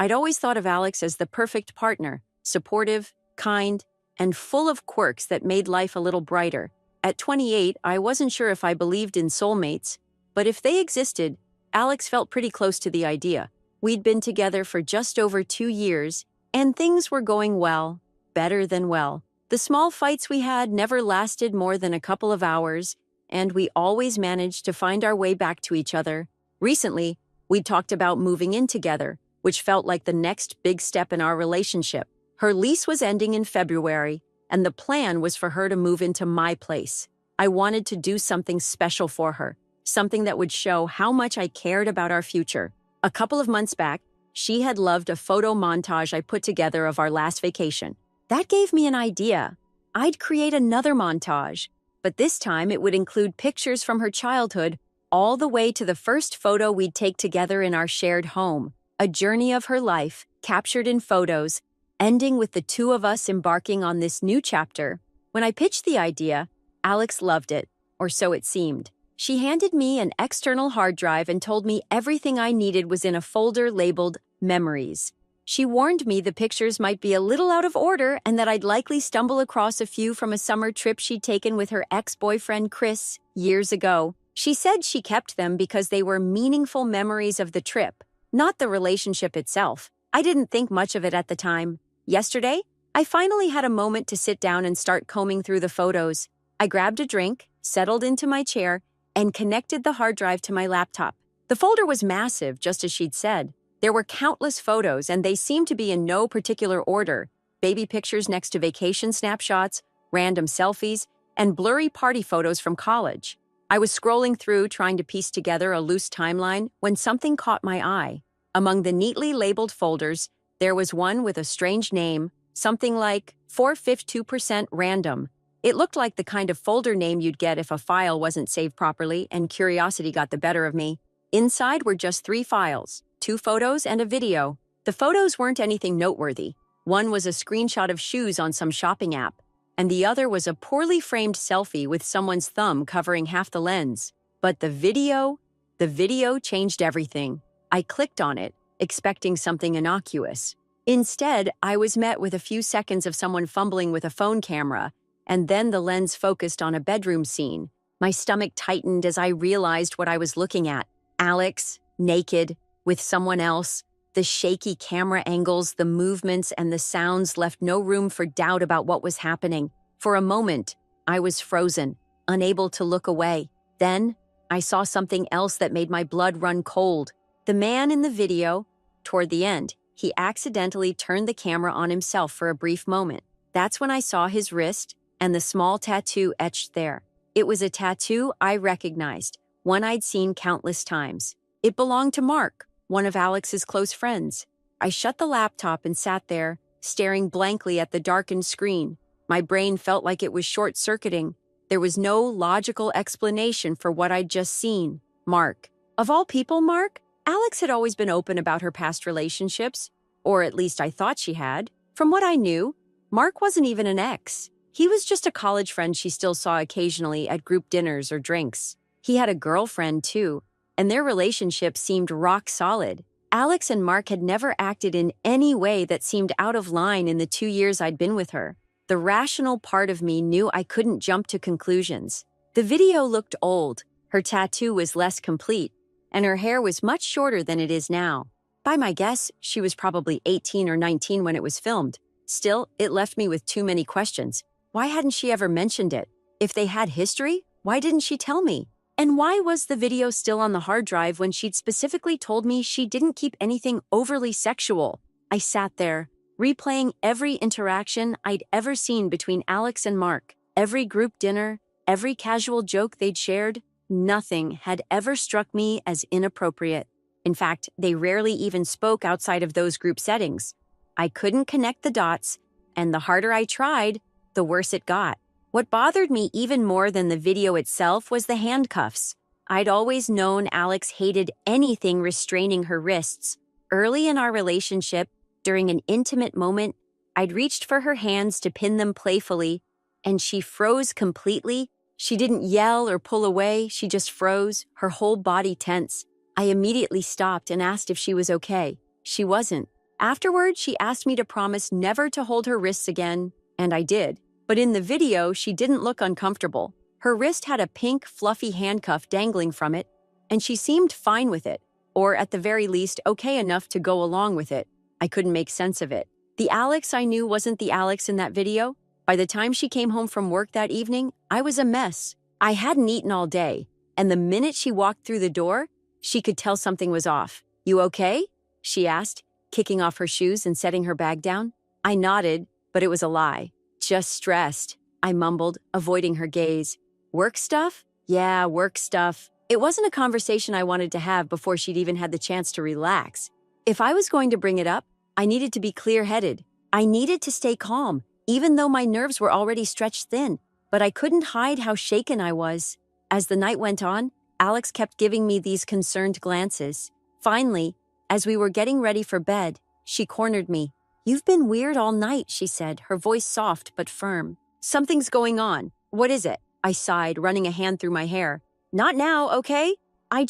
I'd always thought of Alex as the perfect partner, supportive, kind, and full of quirks that made life a little brighter. At 28, I wasn't sure if I believed in soulmates, but if they existed, Alex felt pretty close to the idea. We'd been together for just over 2 years, and things were going well, better than well. The small fights we had never lasted more than a couple of hours, and we always managed to find our way back to each other. Recently, we talked about moving in together, which felt like the next big step in our relationship. Her lease was ending in February, and the plan was for her to move into my place. I wanted to do something special for her, something that would show how much I cared about our future. A couple of months back, she had loved a photo montage I put together of our last vacation. That gave me an idea. I'd create another montage, but this time it would include pictures from her childhood all the way to the first photo we'd take together in our shared home, a journey of her life, captured in photos, ending with the two of us embarking on this new chapter. When I pitched the idea, Alex loved it, or so it seemed. She handed me an external hard drive and told me everything I needed was in a folder labeled Memories. She warned me the pictures might be a little out of order and that I'd likely stumble across a few from a summer trip she'd taken with her ex-boyfriend Chris years ago. She said she kept them because they were meaningful memories of the trip, not the relationship itself. I didn't think much of it at the time. Yesterday, I finally had a moment to sit down and start combing through the photos. I grabbed a drink, settled into my chair, and connected the hard drive to my laptop. The folder was massive, just as she'd said. There were countless photos, and they seemed to be in no particular order. Baby pictures next to vacation snapshots, random selfies, and blurry party photos from college. I was scrolling through, trying to piece together a loose timeline, when something caught my eye. Among the neatly labeled folders, there was one with a strange name, something like 452% random. It looked like the kind of folder name you'd get if a file wasn't saved properly, and curiosity got the better of me. Inside were just 3 files. 2 photos and a video. The photos weren't anything noteworthy. One was a screenshot of shoes on some shopping app, and the other was a poorly framed selfie with someone's thumb covering half the lens. But the video changed everything. I clicked on it, expecting something innocuous. Instead, I was met with a few seconds of someone fumbling with a phone camera, and then the lens focused on a bedroom scene. My stomach tightened as I realized what I was looking at. Alex, naked, with someone else. The shaky camera angles, the movements, and the sounds left no room for doubt about what was happening. For a moment, I was frozen, unable to look away. Then, I saw something else that made my blood run cold. The man in the video, toward the end, he accidentally turned the camera on himself for a brief moment. That's when I saw his wrist and the small tattoo etched there. It was a tattoo I recognized, one I'd seen countless times. It belonged to Mark, one of Alex's close friends. I shut the laptop and sat there, staring blankly at the darkened screen. My brain felt like it was short-circuiting. There was no logical explanation for what I'd just seen. Mark. Of all people, Mark? Alex had always been open about her past relationships, or at least I thought she had. From what I knew, Mark wasn't even an ex. He was just a college friend she still saw occasionally at group dinners or drinks. He had a girlfriend, too, and their relationship seemed rock solid. Alex and Mark had never acted in any way that seemed out of line in the 2 years I'd been with her. The rational part of me knew I couldn't jump to conclusions. The video looked old, her tattoo was less complete, and her hair was much shorter than it is now. By my guess, she was probably 18 or 19 when it was filmed. Still, it left me with too many questions. Why hadn't she ever mentioned it? If they had history, why didn't she tell me? And why was the video still on the hard drive when she'd specifically told me she didn't keep anything overly sexual? I sat there, replaying every interaction I'd ever seen between Alex and Mark. Every group dinner, every casual joke they'd shared, nothing had ever struck me as inappropriate. In fact, they rarely even spoke outside of those group settings. I couldn't connect the dots, and the harder I tried, the worse it got. What bothered me even more than the video itself was the handcuffs. I'd always known Alex hated anything restraining her wrists. Early in our relationship, during an intimate moment, I'd reached for her hands to pin them playfully, and she froze completely. She didn't yell or pull away, she just froze, her whole body tense. I immediately stopped and asked if she was okay. She wasn't. Afterward, she asked me to promise never to hold her wrists again, and I did. But in the video, she didn't look uncomfortable. Her wrist had a pink, fluffy handcuff dangling from it, and she seemed fine with it, or at the very least, okay enough to go along with it. I couldn't make sense of it. The Alex I knew wasn't the Alex in that video. By the time she came home from work that evening, I was a mess. I hadn't eaten all day, and the minute she walked through the door, she could tell something was off. "You okay?" she asked, kicking off her shoes and setting her bag down. I nodded, but it was a lie. "Just stressed," I mumbled, avoiding her gaze. "Work stuff?" "Yeah, work stuff." It wasn't a conversation I wanted to have before she'd even had the chance to relax. If I was going to bring it up, I needed to be clear-headed. I needed to stay calm, even though my nerves were already stretched thin. But I couldn't hide how shaken I was. As the night went on, Alex kept giving me these concerned glances. Finally, as we were getting ready for bed, she cornered me. "You've been weird all night," she said, her voice soft but firm. "Something's going on. What is it?" I sighed, running a hand through my hair. "Not now, okay? I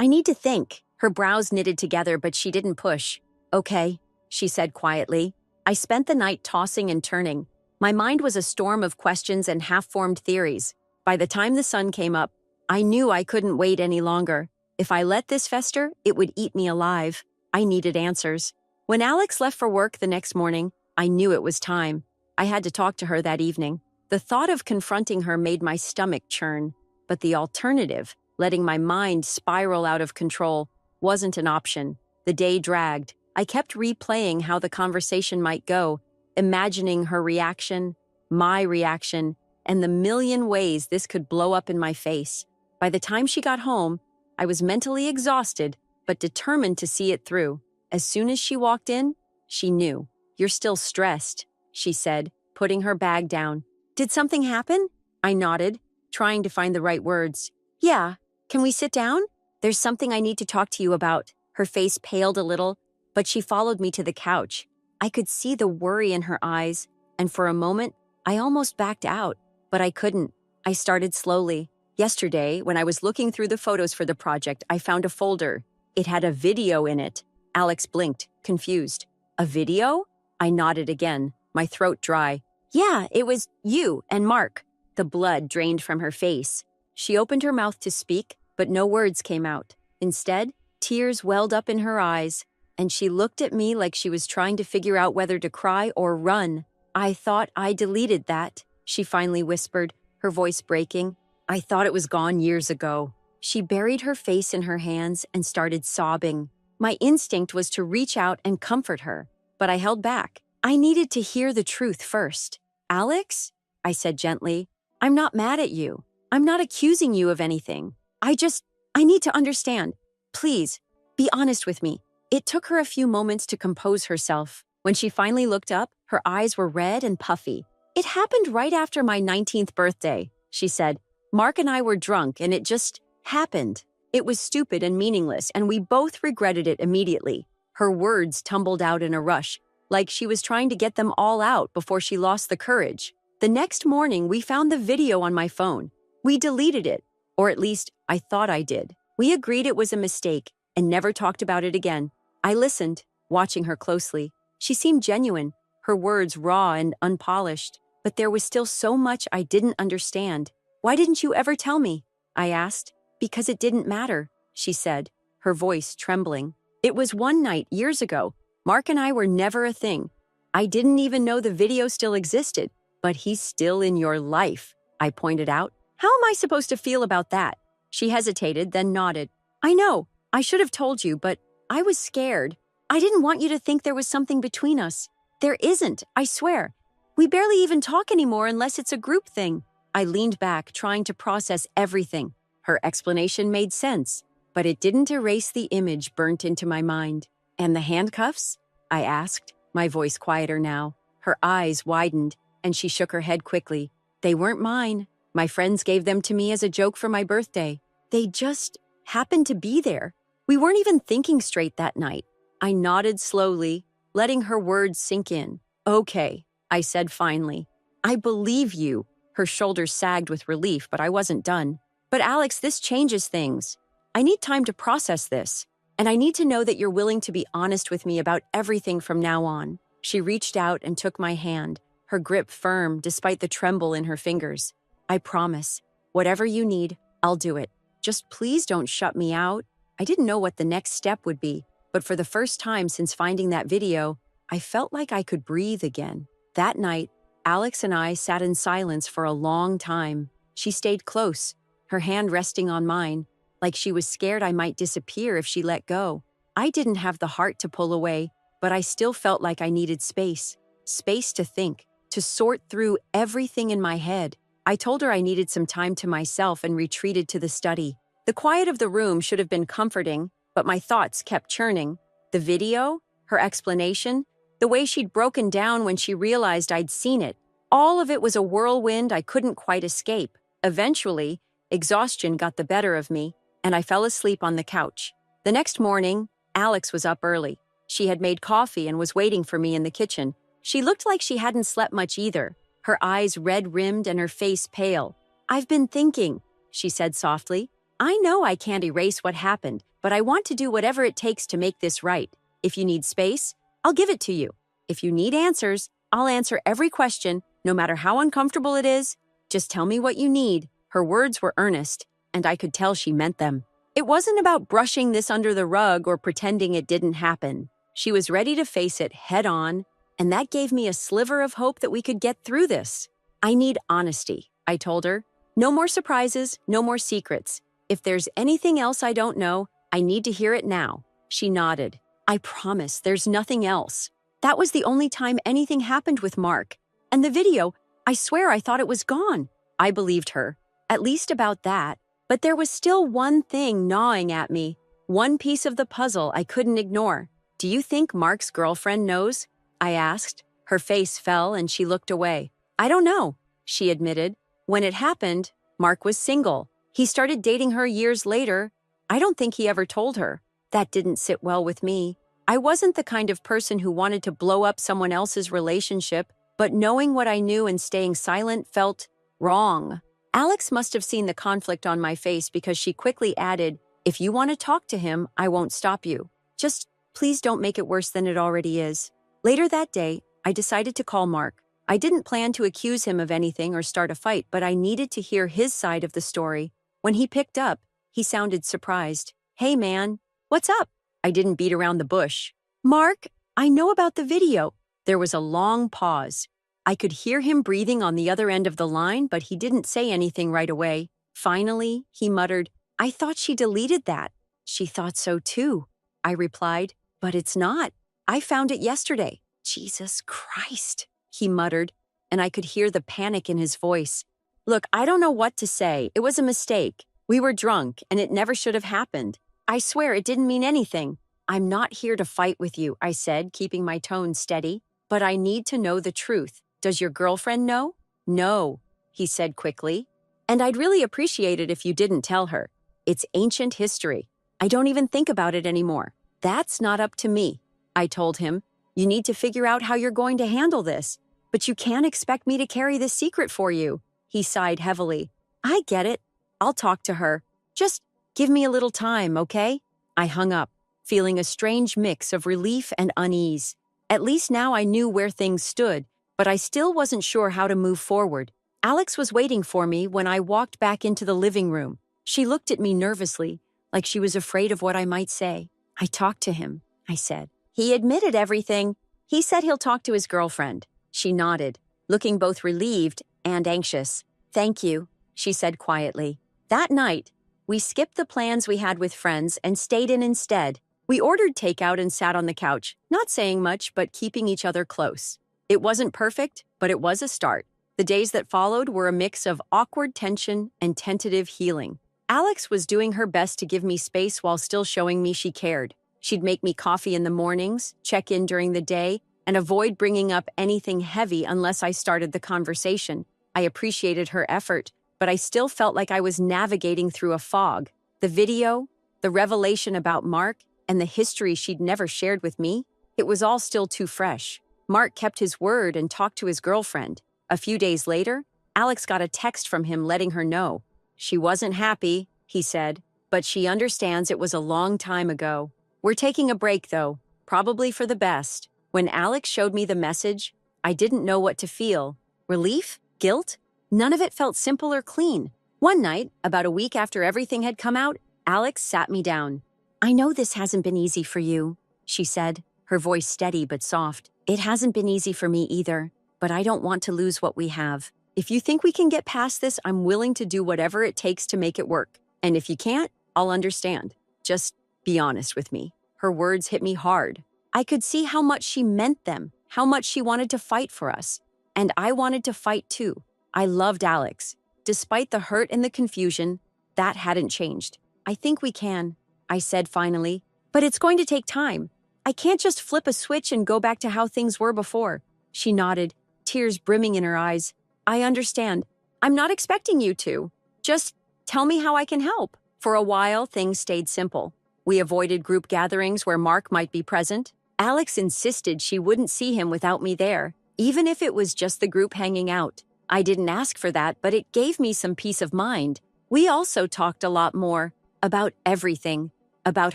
need to think." Her brows knitted together, but she didn't push. "Okay," she said quietly. I spent the night tossing and turning. My mind was a storm of questions and half-formed theories. By the time the sun came up, I knew I couldn't wait any longer. If I let this fester, it would eat me alive. I needed answers. When Alex left for work the next morning, I knew it was time. I had to talk to her that evening. The thought of confronting her made my stomach churn. But the alternative, letting my mind spiral out of control, wasn't an option. The day dragged. I kept replaying how the conversation might go, imagining her reaction, my reaction, and the million ways this could blow up in my face. By the time she got home, I was mentally exhausted, but determined to see it through. As soon as she walked in, she knew. "You're still stressed," she said, putting her bag down. "Did something happen?" I nodded, trying to find the right words. "Yeah, can we sit down? There's something I need to talk to you about." Her face paled a little, but she followed me to the couch. I could see the worry in her eyes, and for a moment, I almost backed out, but I couldn't. I started slowly. Yesterday, when I was looking through the photos for the project, I found a folder. It had a video in it. Alex blinked, confused. "A video?" I nodded again, my throat dry. "Yeah, it was you and Mark." The blood drained from her face. She opened her mouth to speak, but no words came out. Instead, tears welled up in her eyes, and she looked at me like she was trying to figure out whether to cry or run. "I thought I deleted that," she finally whispered, her voice breaking. "I thought it was gone years ago." She buried her face in her hands and started sobbing. My instinct was to reach out and comfort her, but I held back. I needed to hear the truth first. "Alex," I said gently, "I'm not mad at you. I'm not accusing you of anything. I need to understand. Please, be honest with me." It took her a few moments to compose herself. When she finally looked up, her eyes were red and puffy. "It happened right after my 19th birthday," she said. "Mark and I were drunk, and it just happened. It was stupid and meaningless, and we both regretted it immediately." Her words tumbled out in a rush, like she was trying to get them all out before she lost the courage. The next morning, we found the video on my phone. We deleted it, or at least I thought I did. We agreed it was a mistake and never talked about it again. I listened, watching her closely. She seemed genuine, her words raw and unpolished, but there was still so much I didn't understand. "Why didn't you ever tell me?" I asked. "Because it didn't matter," she said, her voice trembling. "It was one night years ago. Mark and I were never a thing. I didn't even know the video still existed, but he's still in your life," I pointed out. "How am I supposed to feel about that?" She hesitated, then nodded. "I know, I should have told you, but I was scared. I didn't want you to think there was something between us. There isn't, I swear. We barely even talk anymore unless it's a group thing." I leaned back, trying to process everything. Her explanation made sense, but it didn't erase the image burnt into my mind. "And the handcuffs?" I asked, my voice quieter now. Her eyes widened, and she shook her head quickly. "They weren't mine. My friends gave them to me as a joke for my birthday. They just happened to be there. We weren't even thinking straight that night." I nodded slowly, letting her words sink in. "Okay," I said finally. "I believe you." Her shoulders sagged with relief, but I wasn't done. "But Alex, this changes things. I need time to process this. And I need to know that you're willing to be honest with me about everything from now on. She reached out and took my hand, her grip firm despite the tremble in her fingers. I promise, whatever you need, I'll do it. Just please don't shut me out. I didn't know what the next step would be, but for the first time since finding that video, I felt like I could breathe again. That night, Alex and I sat in silence for a long time. She stayed close, her hand resting on mine, like she was scared I might disappear if she let go. I didn't have the heart to pull away, but I still felt like I needed space. Space to think, to sort through everything in my head. I told her I needed some time to myself and retreated to the study. The quiet of the room should have been comforting, but my thoughts kept churning. The video, her explanation, the way she'd broken down when she realized I'd seen it, all of it was a whirlwind I couldn't quite escape. Eventually, exhaustion got the better of me, and I fell asleep on the couch. The next morning, Alex was up early. She had made coffee and was waiting for me in the kitchen. She looked like she hadn't slept much either, her eyes red-rimmed and her face pale. "I've been thinking," she said softly. "I know I can't erase what happened, but I want to do whatever it takes to make this right. If you need space, I'll give it to you. If you need answers, I'll answer every question, no matter how uncomfortable it is. Just tell me what you need." Her words were earnest, and I could tell she meant them. It wasn't about brushing this under the rug or pretending it didn't happen. She was ready to face it head on, and that gave me a sliver of hope that we could get through this. "I need honesty," I told her. "No more surprises, no more secrets. If there's anything else I don't know, I need to hear it now." She nodded. "I promise there's nothing else. That was the only time anything happened with Mark. And the video, I swear I thought it was gone." I believed her, at least about that. But there was still one thing gnawing at me, one piece of the puzzle I couldn't ignore. "Do you think Mark's girlfriend knows?" I asked. Her face fell and she looked away. "I don't know," she admitted. "When it happened, Mark was single. He started dating her years later. I don't think he ever told her." That didn't sit well with me. I wasn't the kind of person who wanted to blow up someone else's relationship, but knowing what I knew and staying silent felt wrong. Alex must have seen the conflict on my face because she quickly added, "If you want to talk to him, I won't stop you. Just please don't make it worse than it already is." Later that day, I decided to call Mark. I didn't plan to accuse him of anything or start a fight, but I needed to hear his side of the story. When he picked up, he sounded surprised. "Hey man, what's up?" I didn't beat around the bush. "Mark, I know about the video." There was a long pause. I could hear him breathing on the other end of the line, but he didn't say anything right away. Finally, he muttered, "I thought she deleted that." "She thought so too," I replied, "but it's not. I found it yesterday." "Jesus Christ," he muttered, and I could hear the panic in his voice. "Look, I don't know what to say. It was a mistake. We were drunk, and it never should have happened. I swear it didn't mean anything." "I'm not here to fight with you," I said, keeping my tone steady, "but I need to know the truth. Does your girlfriend know?" "No," he said quickly. "And I'd really appreciate it if you didn't tell her. It's ancient history. I don't even think about it anymore." "That's not up to me," I told him. "You need to figure out how you're going to handle this. But you can't expect me to carry this secret for you." He sighed heavily. "I get it. I'll talk to her. Just give me a little time, okay?" I hung up, feeling a strange mix of relief and unease. At least now I knew where things stood, but I still wasn't sure how to move forward. Alex was waiting for me when I walked back into the living room. She looked at me nervously, like she was afraid of what I might say. "I talked to him," I said. "He admitted everything. He said he'll talk to his girlfriend." She nodded, looking both relieved and anxious. "Thank you," she said quietly. That night, we skipped the plans we had with friends and stayed in instead. We ordered takeout and sat on the couch, not saying much but keeping each other close. It wasn't perfect, but it was a start. The days that followed were a mix of awkward tension and tentative healing. Alex was doing her best to give me space while still showing me she cared. She'd make me coffee in the mornings, check in during the day, and avoid bringing up anything heavy unless I started the conversation. I appreciated her effort, but I still felt like I was navigating through a fog. The video, the revelation about Mark, and the history she'd never shared with me, it was all still too fresh. Mark kept his word and talked to his girlfriend. A few days later, Alex got a text from him letting her know. "She wasn't happy," he said, "but she understands it was a long time ago." We're taking a break, though, probably for the best. When Alex showed me the message, I didn't know what to feel. Relief? Guilt? None of it felt simple or clean. One night, about a week after everything had come out, Alex sat me down. "I know this hasn't been easy for you," she said, her voice steady but soft. "It hasn't been easy for me either, but I don't want to lose what we have. If you think we can get past this, I'm willing to do whatever it takes to make it work. And if you can't, I'll understand. Just be honest with me." Her words hit me hard. I could see how much she meant them, how much she wanted to fight for us. And I wanted to fight too. I loved Alex. Despite the hurt and the confusion, that hadn't changed. "I think we can," I said finally. "But it's going to take time. I can't just flip a switch and go back to how things were before." She nodded, tears brimming in her eyes. "I understand. I'm not expecting you to. Just tell me how I can help." For a while, things stayed simple. We avoided group gatherings where Mark might be present. Alex insisted she wouldn't see him without me there, even if it was just the group hanging out. I didn't ask for that, but it gave me some peace of mind. We also talked a lot more about everything, about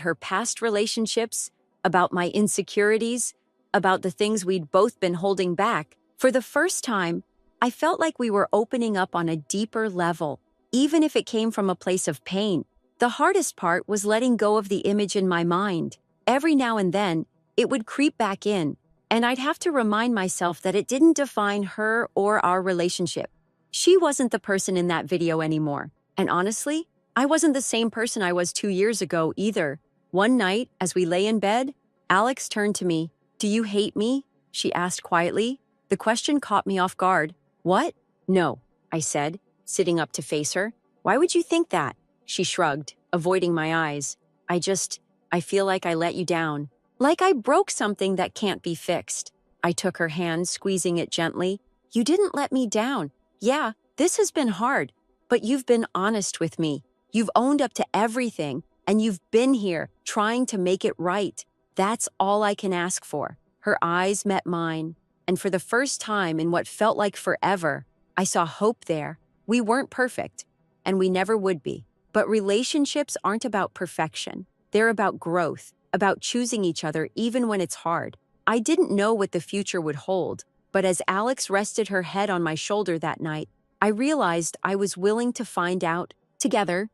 her past relationships, about my insecurities, about the things we'd both been holding back. For the first time, I felt like we were opening up on a deeper level, even if it came from a place of pain. The hardest part was letting go of the image in my mind. Every now and then, it would creep back in, and I'd have to remind myself that it didn't define her or our relationship. She wasn't the person in that video anymore. And honestly, I wasn't the same person I was 2 years ago either. One night, as we lay in bed, Alex turned to me. "Do you hate me?" she asked quietly. The question caught me off guard. "What?" "No," I said, sitting up to face her. "Why would you think that?" She shrugged, avoiding my eyes. I feel like I let you down. Like I broke something that can't be fixed." I took her hand, squeezing it gently. "You didn't let me down. Yeah, this has been hard, but you've been honest with me. You've owned up to everything, and you've been here, trying to make it right. That's all I can ask for." Her eyes met mine, and for the first time in what felt like forever, I saw hope there. We weren't perfect, and we never would be. But relationships aren't about perfection. They're about growth, about choosing each other even when it's hard. I didn't know what the future would hold, but as Alex rested her head on my shoulder that night, I realized I was willing to find out together.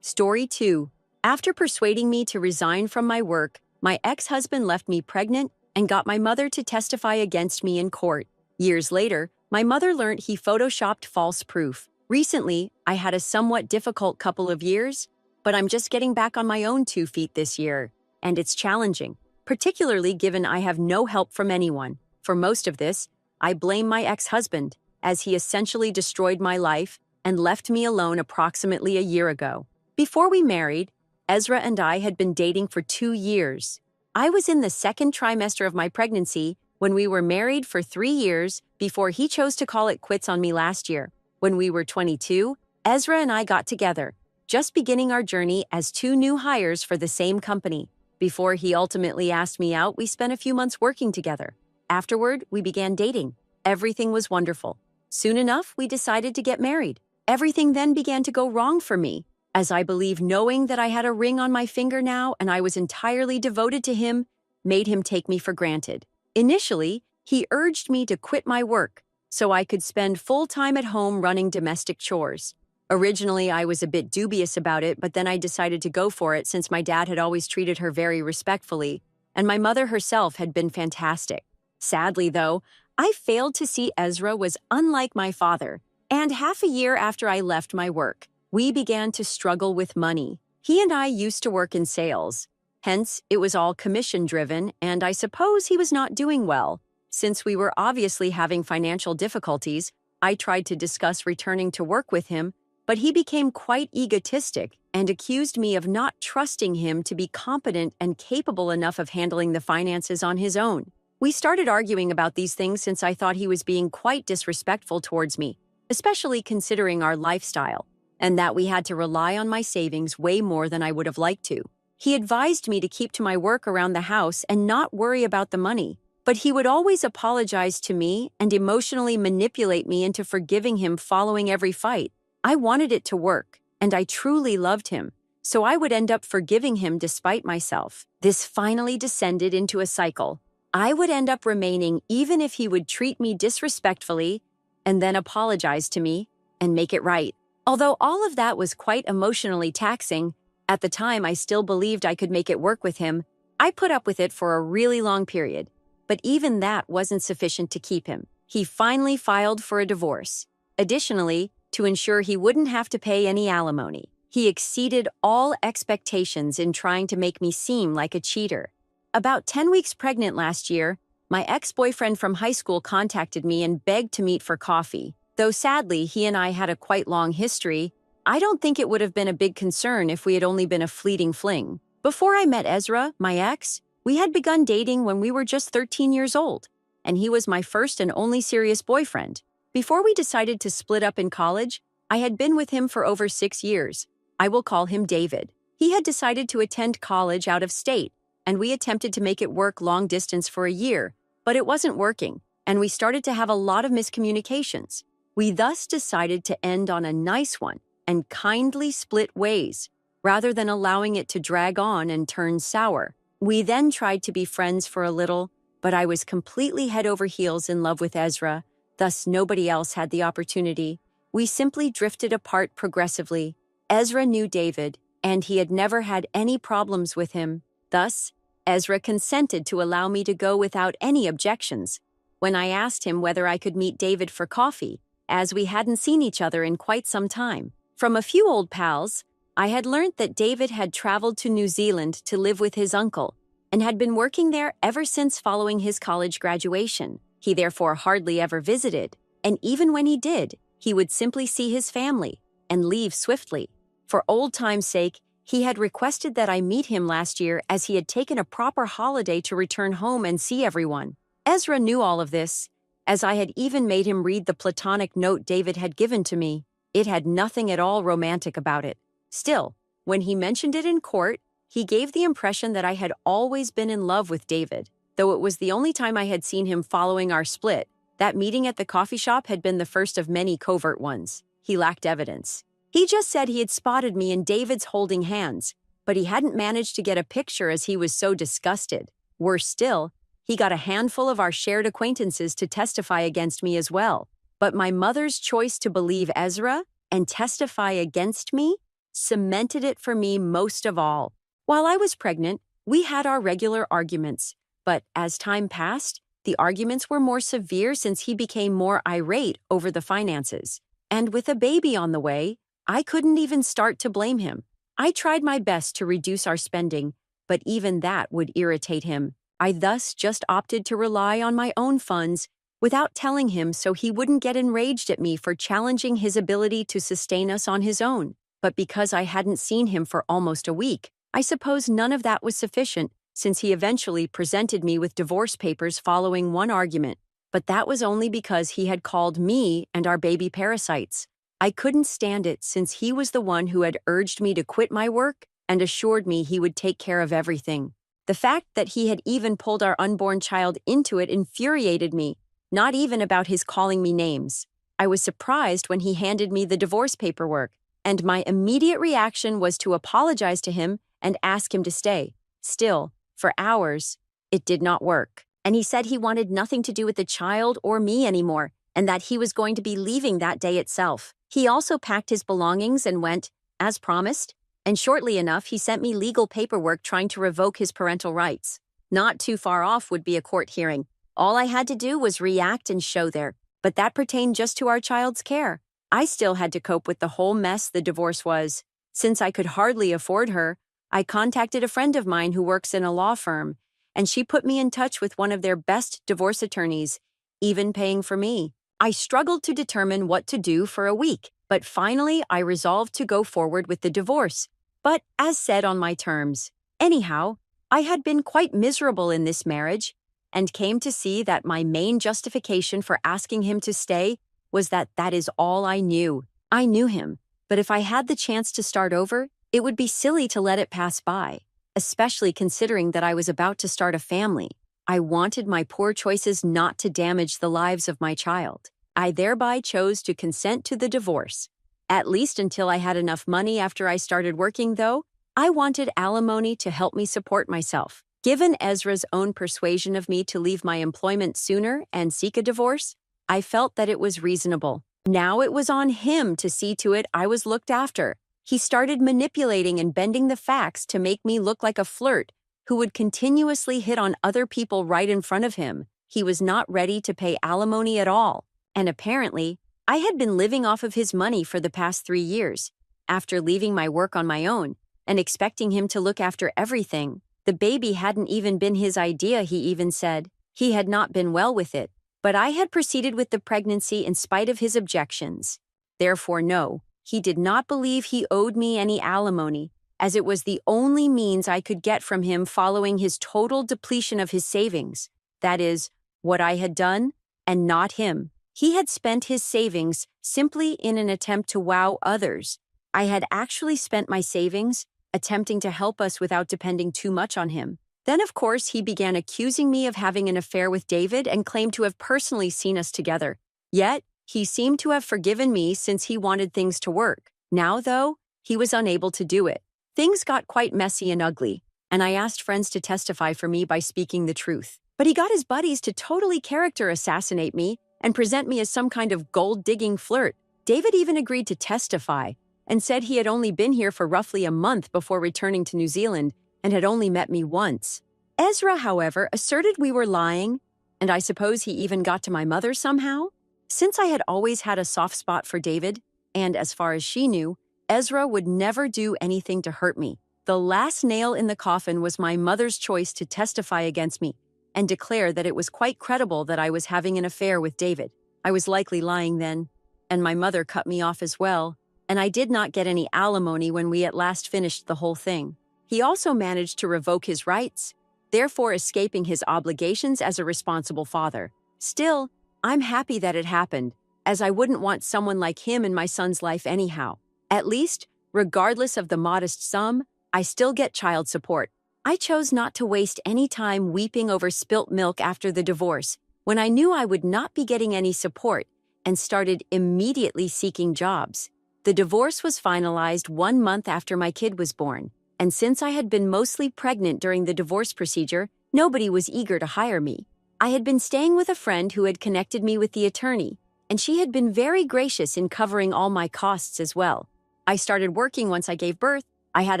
Story 2. After persuading me to resign from my work, my ex-husband left me pregnant and got my mother to testify against me in court. Years later, my mother learned he photoshopped false proof. Recently, I had a somewhat difficult couple of years, but I'm just getting back on my own 2 feet this year, and it's challenging, particularly given I have no help from anyone. For most of this, I blame my ex-husband, as he essentially destroyed my life and left me alone approximately a year ago. Before we married, Ezra and I had been dating for 2 years. I was in the second trimester of my pregnancy when we were married for 3 years before he chose to call it quits on me last year. When we were 22, Ezra and I got together, just beginning our journey as 2 new hires for the same company. Before he ultimately asked me out, we spent a few months working together. Afterward, we began dating. Everything was wonderful. Soon enough, we decided to get married. Everything then began to go wrong for me, as I believe knowing that I had a ring on my finger now and I was entirely devoted to him made him take me for granted. Initially, he urged me to quit my work so I could spend full time at home running domestic chores. Originally, I was a bit dubious about it, but then I decided to go for it since my dad had always treated her very respectfully, and my mother herself had been fantastic. Sadly, though, I failed to see Ezra was unlike my father, and half a year after I left my work, we began to struggle with money. He and I used to work in sales. Hence, it was all commission-driven, and I suppose he was not doing well. Since we were obviously having financial difficulties, I tried to discuss returning to work with him, but he became quite egotistic and accused me of not trusting him to be competent and capable enough of handling the finances on his own. We started arguing about these things since I thought he was being quite disrespectful towards me, especially considering our lifestyle, and that we had to rely on my savings way more than I would have liked to. He advised me to keep to my work around the house and not worry about the money, but he would always apologize to me and emotionally manipulate me into forgiving him following every fight. I wanted it to work, and I truly loved him, so I would end up forgiving him despite myself. This finally descended into a cycle. I would end up remaining even if he would treat me disrespectfully and then apologize to me and make it right. Although all of that was quite emotionally taxing, at the time I still believed I could make it work with him. I put up with it for a really long period, but even that wasn't sufficient to keep him. He finally filed for a divorce. Additionally, to ensure he wouldn't have to pay any alimony, he exceeded all expectations in trying to make me seem like a cheater. About 10 weeks pregnant last year, my ex-boyfriend from high school contacted me and begged to meet for coffee. Though sadly, he and I had a quite long history, I don't think it would have been a big concern if we had only been a fleeting fling. Before I met Ezra, my ex, we had begun dating when we were just 13 years old, and he was my first and only serious boyfriend. Before we decided to split up in college, I had been with him for over 6 years. I will call him David. He had decided to attend college out of state, and we attempted to make it work long distance for a year, but it wasn't working, and we started to have a lot of miscommunications. We thus decided to end on a nice one and kindly split ways, rather than allowing it to drag on and turn sour. We then tried to be friends for a little, but I was completely head over heels in love with Ezra, thus nobody else had the opportunity. We simply drifted apart progressively. Ezra knew David, and he had never had any problems with him. Thus, Ezra consented to allow me to go without any objections. When I asked him whether I could meet David for coffee, as we hadn't seen each other in quite some time. From a few old pals, I had learned that David had traveled to New Zealand to live with his uncle, and had been working there ever since following his college graduation. He therefore hardly ever visited, and even when he did, he would simply see his family and leave swiftly. For old time's sake, he had requested that I meet him last year as he had taken a proper holiday to return home and see everyone. Ezra knew all of this, as I had even made him read the platonic note David had given to me. It had nothing at all romantic about it. Still, when he mentioned it in court, he gave the impression that I had always been in love with David, though it was the only time I had seen him following our split. That meeting at the coffee shop had been the first of many covert ones. He lacked evidence. He just said he had spotted me and David's holding hands, but he hadn't managed to get a picture as he was so disgusted. Worse still, he got a handful of our shared acquaintances to testify against me as well. But my mother's choice to believe Ezra and testify against me cemented it for me most of all. While I was pregnant, we had our regular arguments, but as time passed, the arguments were more severe since he became more irate over the finances. And with a baby on the way, I couldn't even start to blame him. I tried my best to reduce our spending, but even that would irritate him. I thus just opted to rely on my own funds without telling him so he wouldn't get enraged at me for challenging his ability to sustain us on his own. But because I hadn't seen him for almost a week, I suppose none of that was sufficient, since he eventually presented me with divorce papers following one argument. But that was only because he had called me and our baby parasites. I couldn't stand it since he was the one who had urged me to quit my work and assured me he would take care of everything. The fact that he had even pulled our unborn child into it infuriated me, not even about his calling me names. I was surprised when he handed me the divorce paperwork, and my immediate reaction was to apologize to him and ask him to stay. Still, for hours, it did not work. And he said he wanted nothing to do with the child or me anymore, and that he was going to be leaving that day itself. He also packed his belongings and went, as promised, and shortly enough he sent me legal paperwork trying to revoke his parental rights. Not too far off would be a court hearing. All I had to do was react and show there, but that pertained just to our child's care. I still had to cope with the whole mess the divorce was. Since I could hardly afford her, I contacted a friend of mine who works in a law firm, and she put me in touch with one of their best divorce attorneys, even paying for me. I struggled to determine what to do for a week, but finally I resolved to go forward with the divorce, but as said on my terms. Anyhow, I had been quite miserable in this marriage, and came to see that my main justification for asking him to stay was that that is all I knew. I knew him, but if I had the chance to start over, it would be silly to let it pass by, especially considering that I was about to start a family. I wanted my poor choices not to damage the lives of my child. I thereby chose to consent to the divorce. At least until I had enough money after I started working, though, I wanted alimony to help me support myself. Given Ezra's own persuasion of me to leave my employment sooner and seek a divorce, I felt that it was reasonable. Now it was on him to see to it I was looked after. He started manipulating and bending the facts to make me look like a flirt who would continuously hit on other people right in front of him. He was not ready to pay alimony at all. And apparently, I had been living off of his money for the past 3 years. After leaving my work on my own and expecting him to look after everything, the baby hadn't even been his idea, he even said. He had not been well with it, but I had proceeded with the pregnancy in spite of his objections. Therefore, no, he did not believe he owed me any alimony, as it was the only means I could get from him following his total depletion of his savings. That is, what I had done, and not him. He had spent his savings simply in an attempt to wow others. I had actually spent my savings attempting to help us without depending too much on him. Then, of course, he began accusing me of having an affair with David and claimed to have personally seen us together. Yet, he seemed to have forgiven me since he wanted things to work. Now, though, he was unable to do it. Things got quite messy and ugly, and I asked friends to testify for me by speaking the truth. But he got his buddies to totally character assassinate me and present me as some kind of gold-digging flirt. David even agreed to testify and said he had only been here for roughly a month before returning to New Zealand and had only met me once. Ezra, however, asserted we were lying, and I suppose he even got to my mother somehow. Since I had always had a soft spot for David, and as far as she knew, Ezra would never do anything to hurt me. The last nail in the coffin was my mother's choice to testify against me and declare that it was quite credible that I was having an affair with David. I was likely lying then, and my mother cut me off as well, and I did not get any alimony when we at last finished the whole thing. He also managed to revoke his rights, therefore escaping his obligations as a responsible father. Still, I'm happy that it happened, as I wouldn't want someone like him in my son's life anyhow. At least, regardless of the modest sum, I still get child support. I chose not to waste any time weeping over spilt milk after the divorce, when I knew I would not be getting any support, and started immediately seeking jobs. The divorce was finalized 1 month after my kid was born, and since I had been mostly pregnant during the divorce procedure, nobody was eager to hire me. I had been staying with a friend who had connected me with the attorney, and she had been very gracious in covering all my costs as well. I started working once I gave birth. I had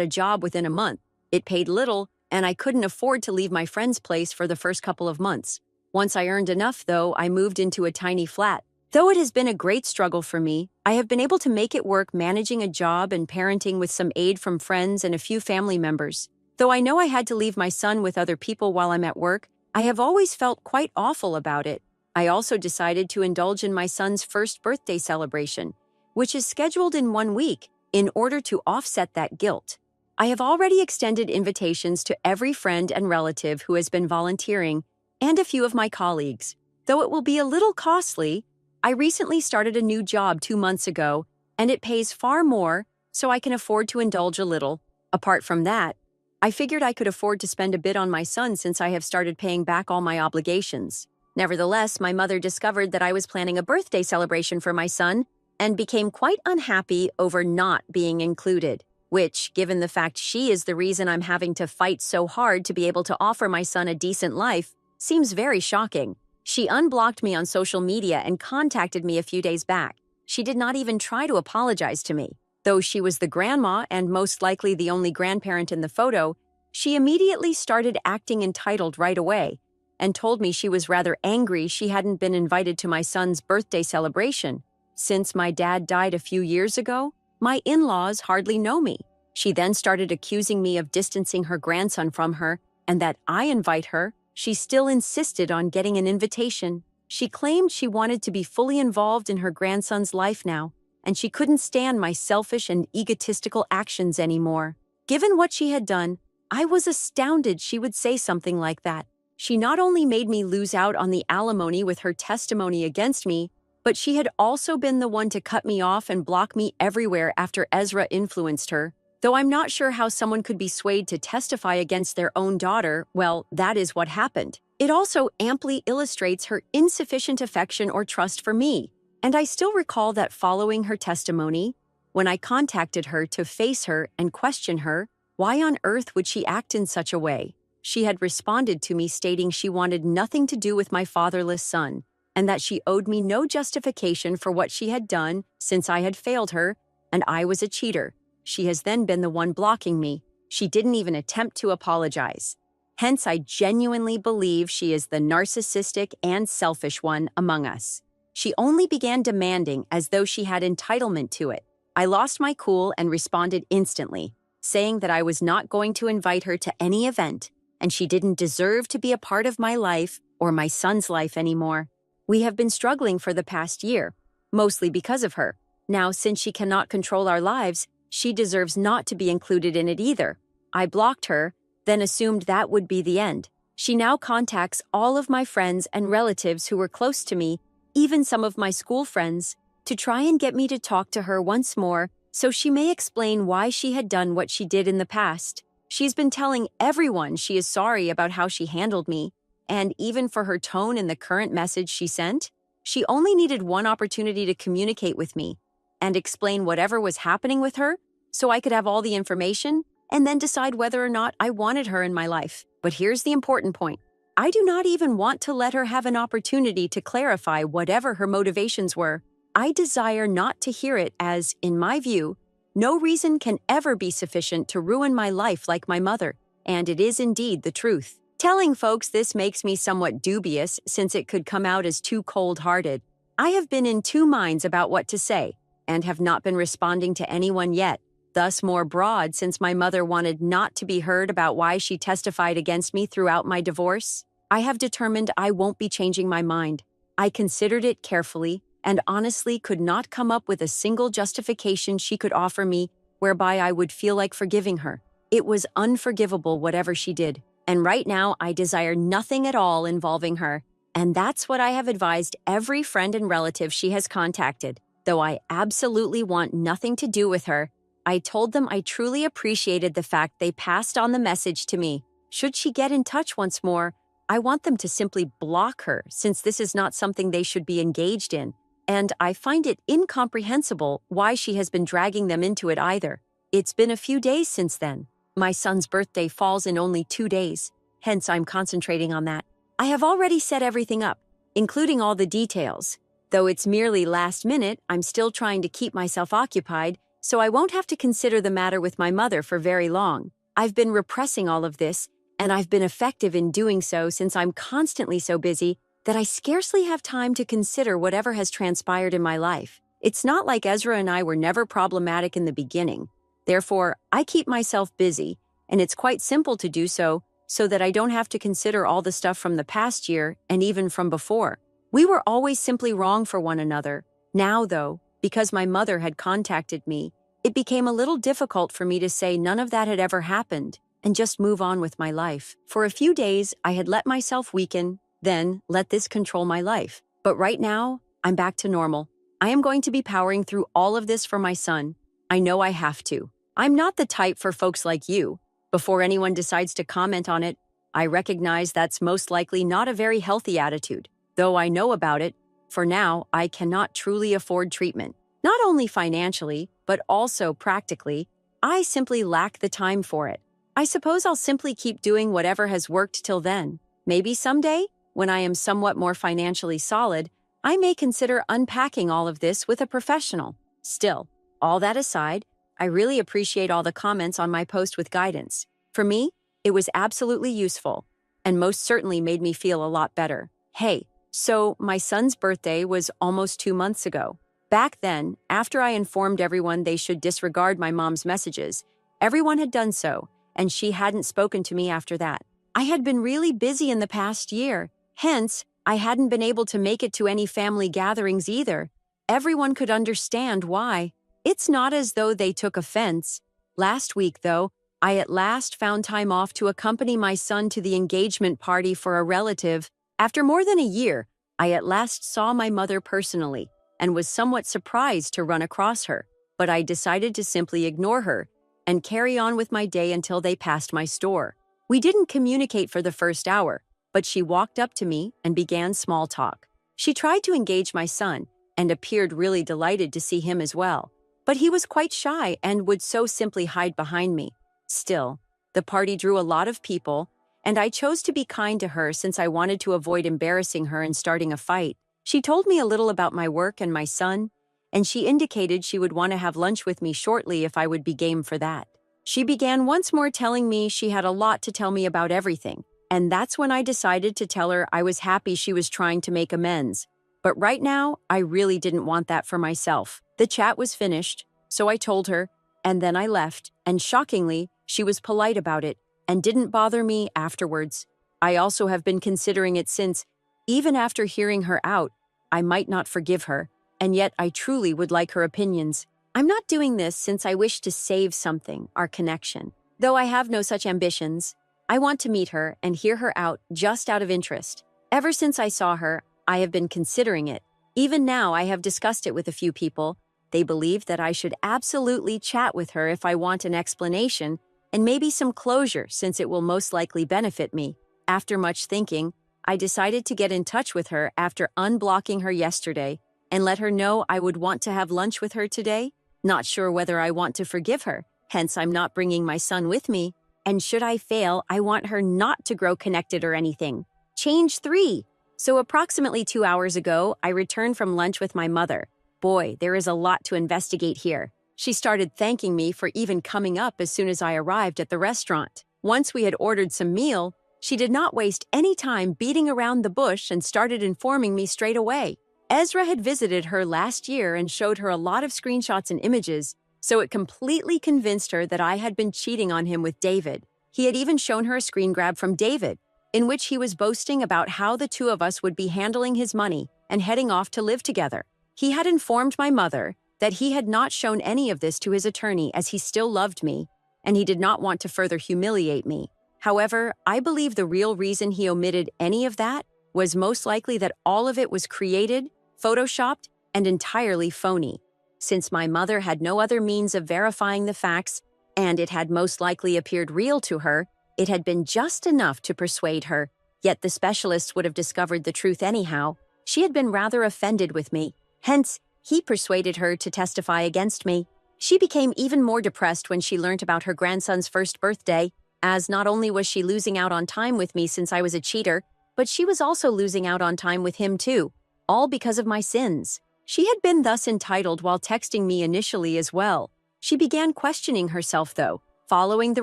a job within a month. It paid little, and I couldn't afford to leave my friend's place for the first couple of months. Once I earned enough, though, I moved into a tiny flat. Though it has been a great struggle for me, I have been able to make it work managing a job and parenting with some aid from friends and a few family members. Though I know I had to leave my son with other people while I'm at work, I have always felt quite awful about it. I also decided to indulge in my son's first birthday celebration, which is scheduled in 1 week, in order to offset that guilt. I have already extended invitations to every friend and relative who has been volunteering, and a few of my colleagues. Though it will be a little costly, I recently started a new job 2 months ago, and it pays far more, so I can afford to indulge a little. Apart from that, I figured I could afford to spend a bit on my son since I have started paying back all my obligations. Nevertheless, my mother discovered that I was planning a birthday celebration for my son and became quite unhappy over not being included, which, given the fact she is the reason I'm having to fight so hard to be able to offer my son a decent life, seems very shocking. She unblocked me on social media and contacted me a few days back. She did not even try to apologize to me. Though she was the grandma and most likely the only grandparent in the photo, she immediately started acting entitled right away and told me she was rather angry she hadn't been invited to my son's birthday celebration. Since my dad died a few years ago, my in-laws hardly know me. She then started accusing me of distancing her grandson from her and that I invite her. She still insisted on getting an invitation. She claimed she wanted to be fully involved in her grandson's life now, and she couldn't stand my selfish and egotistical actions anymore. Given what she had done, I was astounded she would say something like that. She not only made me lose out on the alimony with her testimony against me, but she had also been the one to cut me off and block me everywhere after Ezra influenced her. Though I'm not sure how someone could be swayed to testify against their own daughter, well, that is what happened. It also amply illustrates her insufficient affection or trust for me. And I still recall that following her testimony, when I contacted her to face her and question her, Why on earth would she act in such a way? She had responded to me stating she wanted nothing to do with my fatherless son, and that she owed me no justification for what she had done since I had failed her, and I was a cheater. She has then been the one blocking me. She didn't even attempt to apologize. Hence, I genuinely believe she is the narcissistic and selfish one among us. She only began demanding as though she had entitlement to it. I lost my cool and responded instantly, saying that I was not going to invite her to any event, and she didn't deserve to be a part of my life or my son's life anymore. We have been struggling for the past year, mostly because of her. Now, since she cannot control our lives, she deserves not to be included in it either. I blocked her, then assumed that would be the end. She now contacts all of my friends and relatives who were close to me, even some of my school friends, to try and get me to talk to her once more so she may explain why she had done what she did in the past. She's been telling everyone she is sorry about how she handled me, and even for her tone in the current message she sent, she only needed one opportunity to communicate with me and explain whatever was happening with her so I could have all the information and then decide whether or not I wanted her in my life. But here's the important point. I do not even want to let her have an opportunity to clarify whatever her motivations were. I desire not to hear it as, in my view, no reason can ever be sufficient to ruin my life like my mother, and it is indeed the truth. Telling folks this makes me somewhat dubious since it could come out as too cold-hearted. I have been in two minds about what to say, and have not been responding to anyone yet, thus more broad since my mother wanted not to be heard about why she testified against me throughout my divorce. I have determined I won't be changing my mind. I considered it carefully, and honestly could not come up with a single justification she could offer me whereby I would feel like forgiving her. It was unforgivable whatever she did, and right now I desire nothing at all involving her, and that's what I have advised every friend and relative she has contacted. Though I absolutely want nothing to do with her, I told them I truly appreciated the fact they passed on the message to me. Should she get in touch once more, I want them to simply block her since this is not something they should be engaged in, and I find it incomprehensible why she has been dragging them into it either. It's been a few days since then. My son's birthday falls in only 2 days, hence I'm concentrating on that. I have already set everything up, including all the details. Though it's merely last minute, I'm still trying to keep myself occupied, so I won't have to consider the matter with my mother for very long. I've been repressing all of this, and I've been effective in doing so since I'm constantly so busy that I scarcely have time to consider whatever has transpired in my life. It's not like Ezra and I were never problematic in the beginning. Therefore, I keep myself busy, and it's quite simple to do so that I don't have to consider all the stuff from the past year and even from before. We were always simply wrong for one another. Now, though, because my mother had contacted me, it became a little difficult for me to say none of that had ever happened and just move on with my life. For a few days, I had let myself weaken, then let this control my life. But right now, I'm back to normal. I am going to be powering through all of this for my son. I know I have to. I'm not the type for folks like you. Before anyone decides to comment on it, I recognize that's most likely not a very healthy attitude. Though I know about it, for now, I cannot truly afford treatment. Not only financially, but also practically, I simply lack the time for it. I suppose I'll simply keep doing whatever has worked till then. Maybe someday, when I am somewhat more financially solid, I may consider unpacking all of this with a professional. Still, all that aside, I really appreciate all the comments on my post with guidance. For me, it was absolutely useful, and most certainly made me feel a lot better. Hey, so my son's birthday was almost 2 months ago. Back then, after I informed everyone they should disregard my mom's messages, everyone had done so, and she hadn't spoken to me after that. I had been really busy in the past year, hence, I hadn't been able to make it to any family gatherings either. Everyone could understand why. It's not as though they took offense. Last week, though, I at last found time off to accompany my son to the engagement party for a relative. After more than a year, I at last saw my mother personally and was somewhat surprised to run across her, but I decided to simply ignore her and carry on with my day until they passed my store. We didn't communicate for the first hour, but she walked up to me and began small talk. She tried to engage my son and appeared really delighted to see him as well, but he was quite shy and would so simply hide behind me. Still, the party drew a lot of people, and I chose to be kind to her since I wanted to avoid embarrassing her and starting a fight. She told me a little about my work and my son, and she indicated she would want to have lunch with me shortly if I would be game for that. She began once more telling me she had a lot to tell me about everything, and that's when I decided to tell her I was happy she was trying to make amends. But right now, I really didn't want that for myself. The chat was finished, so I told her, and then I left, and shockingly, she was polite about it and didn't bother me afterwards. I also have been considering it since, even after hearing her out, I might not forgive her, and yet I truly would like her opinions. I'm not doing this since I wish to save something, our connection. Though I have no such ambitions, I want to meet her and hear her out just out of interest. Ever since I saw her, I have been considering it. Even now, I have discussed it with a few people. They believe that I should absolutely chat with her if I want an explanation and maybe some closure since it will most likely benefit me. After much thinking, I decided to get in touch with her after unblocking her yesterday and let her know I would want to have lunch with her today. Not sure whether I want to forgive her, hence I'm not bringing my son with me. And should I fail, I want her not to grow connected or anything. Change 3. So approximately 2 hours ago, I returned from lunch with my mother. Boy, there is a lot to investigate here. She started thanking me for even coming up as soon as I arrived at the restaurant. Once we had ordered some meal, she did not waste any time beating around the bush and started informing me straight away. Ezra had visited her last year and showed her a lot of screenshots and images, so it completely convinced her that I had been cheating on him with David. He had even shown her a screen grab from David, in which he was boasting about how the two of us would be handling his money and heading off to live together. He had informed my mother that he had not shown any of this to his attorney as he still loved me, and he did not want to further humiliate me. However, I believe the real reason he omitted any of that was most likely that all of it was created, photoshopped, and entirely phony. Since my mother had no other means of verifying the facts, and it had most likely appeared real to her, it had been just enough to persuade her. Yet the specialists would have discovered the truth anyhow. She had been rather offended with me. Hence, he persuaded her to testify against me. She became even more depressed when she learnt about her grandson's first birthday, as not only was she losing out on time with me since I was a cheater, but she was also losing out on time with him too, all because of my sins. She had been thus entitled while texting me initially as well. She began questioning herself though, following the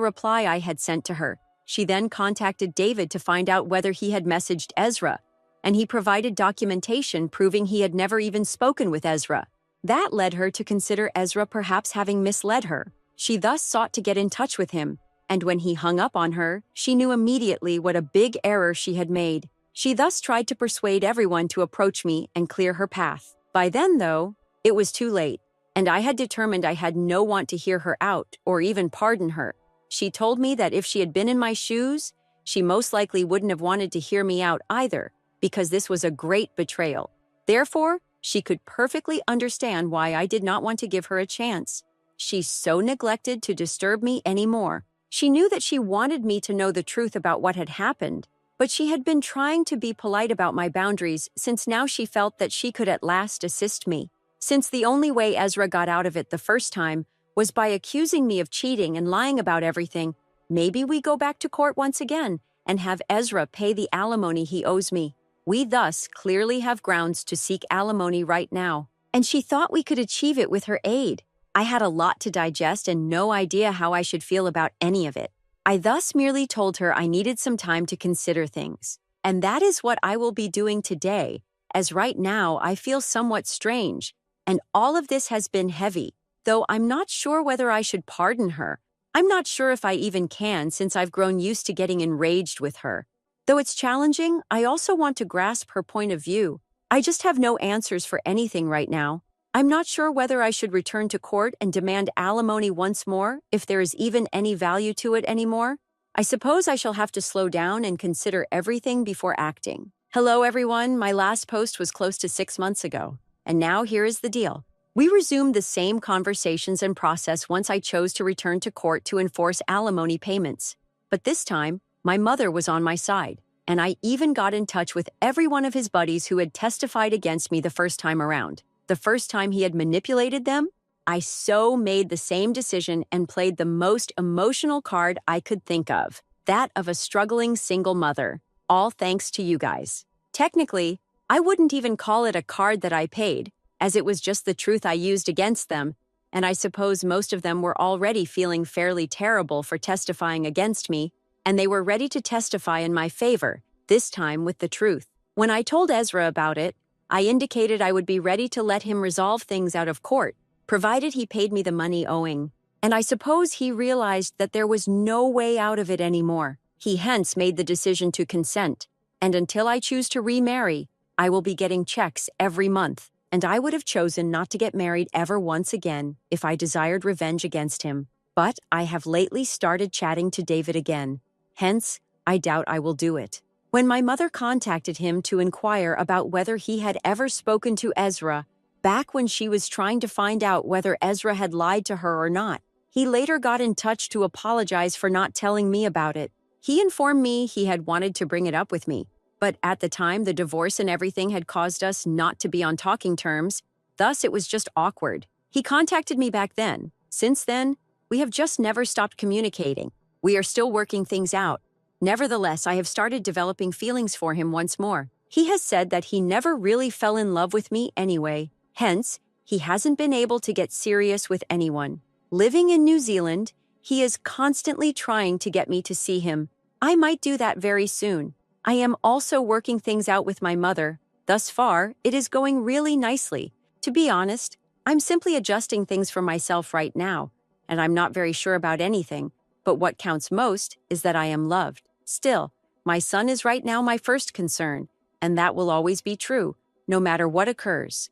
reply I had sent to her. She then contacted David to find out whether he had messaged Ezra, and he provided documentation proving he had never even spoken with Ezra. That led her to consider Ezra perhaps having misled her. She thus sought to get in touch with him, and when he hung up on her, she knew immediately what a big error she had made. She thus tried to persuade everyone to approach me and clear her path. By then, though, it was too late, and I had determined I had no want to hear her out or even pardon her. She told me that if she had been in my shoes, she most likely wouldn't have wanted to hear me out either, because this was a great betrayal. Therefore, she could perfectly understand why I did not want to give her a chance. She so neglected to disturb me anymore. She knew that she wanted me to know the truth about what had happened, but she had been trying to be polite about my boundaries since now she felt that she could at last assist me. Since the only way Ezra got out of it the first time was by accusing me of cheating and lying about everything, maybe we go back to court once again and have Ezra pay the alimony he owes me. We thus clearly have grounds to seek alimony right now, and she thought we could achieve it with her aid. I had a lot to digest and no idea how I should feel about any of it. I thus merely told her I needed some time to consider things, and that is what I will be doing today, as right now I feel somewhat strange, and all of this has been heavy, though I'm not sure whether I should pardon her. I'm not sure if I even can since I've grown used to getting enraged with her. Though it's challenging, I also want to grasp her point of view. I just have no answers for anything right now. I'm not sure whether I should return to court and demand alimony once more, if there is even any value to it anymore. I suppose I shall have to slow down and consider everything before acting. Hello everyone, my last post was close to 6 months ago, and now here is the deal. We resumed the same conversations and process once I chose to return to court to enforce alimony payments. But this time, my mother was on my side, and I even got in touch with every one of his buddies who had testified against me the first time around. The first time he had manipulated them, I so made the same decision and played the most emotional card I could think of, that of a struggling single mother, all thanks to you guys. Technically, I wouldn't even call it a card that I paid, as it was just the truth I used against them, and I suppose most of them were already feeling fairly terrible for testifying against me, and they were ready to testify in my favor, this time with the truth. When I told Ezra about it, I indicated I would be ready to let him resolve things out of court, provided he paid me the money owing. And I suppose he realized that there was no way out of it anymore. He hence made the decision to consent, and until I choose to remarry, I will be getting checks every month, and I would have chosen not to get married ever once again if I desired revenge against him. But I have lately started chatting to David again. Hence, I doubt I will do it. When my mother contacted him to inquire about whether he had ever spoken to Ezra, back when she was trying to find out whether Ezra had lied to her or not, he later got in touch to apologize for not telling me about it. He informed me he had wanted to bring it up with me, but at the time the divorce and everything had caused us not to be on talking terms, thus it was just awkward. He contacted me back then. Since then, we have just never stopped communicating. We are still working things out. Nevertheless, I have started developing feelings for him once more. He has said that he never really fell in love with me anyway. Hence, he hasn't been able to get serious with anyone. Living in New Zealand, he is constantly trying to get me to see him. I might do that very soon. I am also working things out with my mother. Thus far, it is going really nicely. To be honest, I'm simply adjusting things for myself right now, and I'm not very sure about anything, but what counts most is that I am loved. Still, my son is right now my first concern, and that will always be true, no matter what occurs.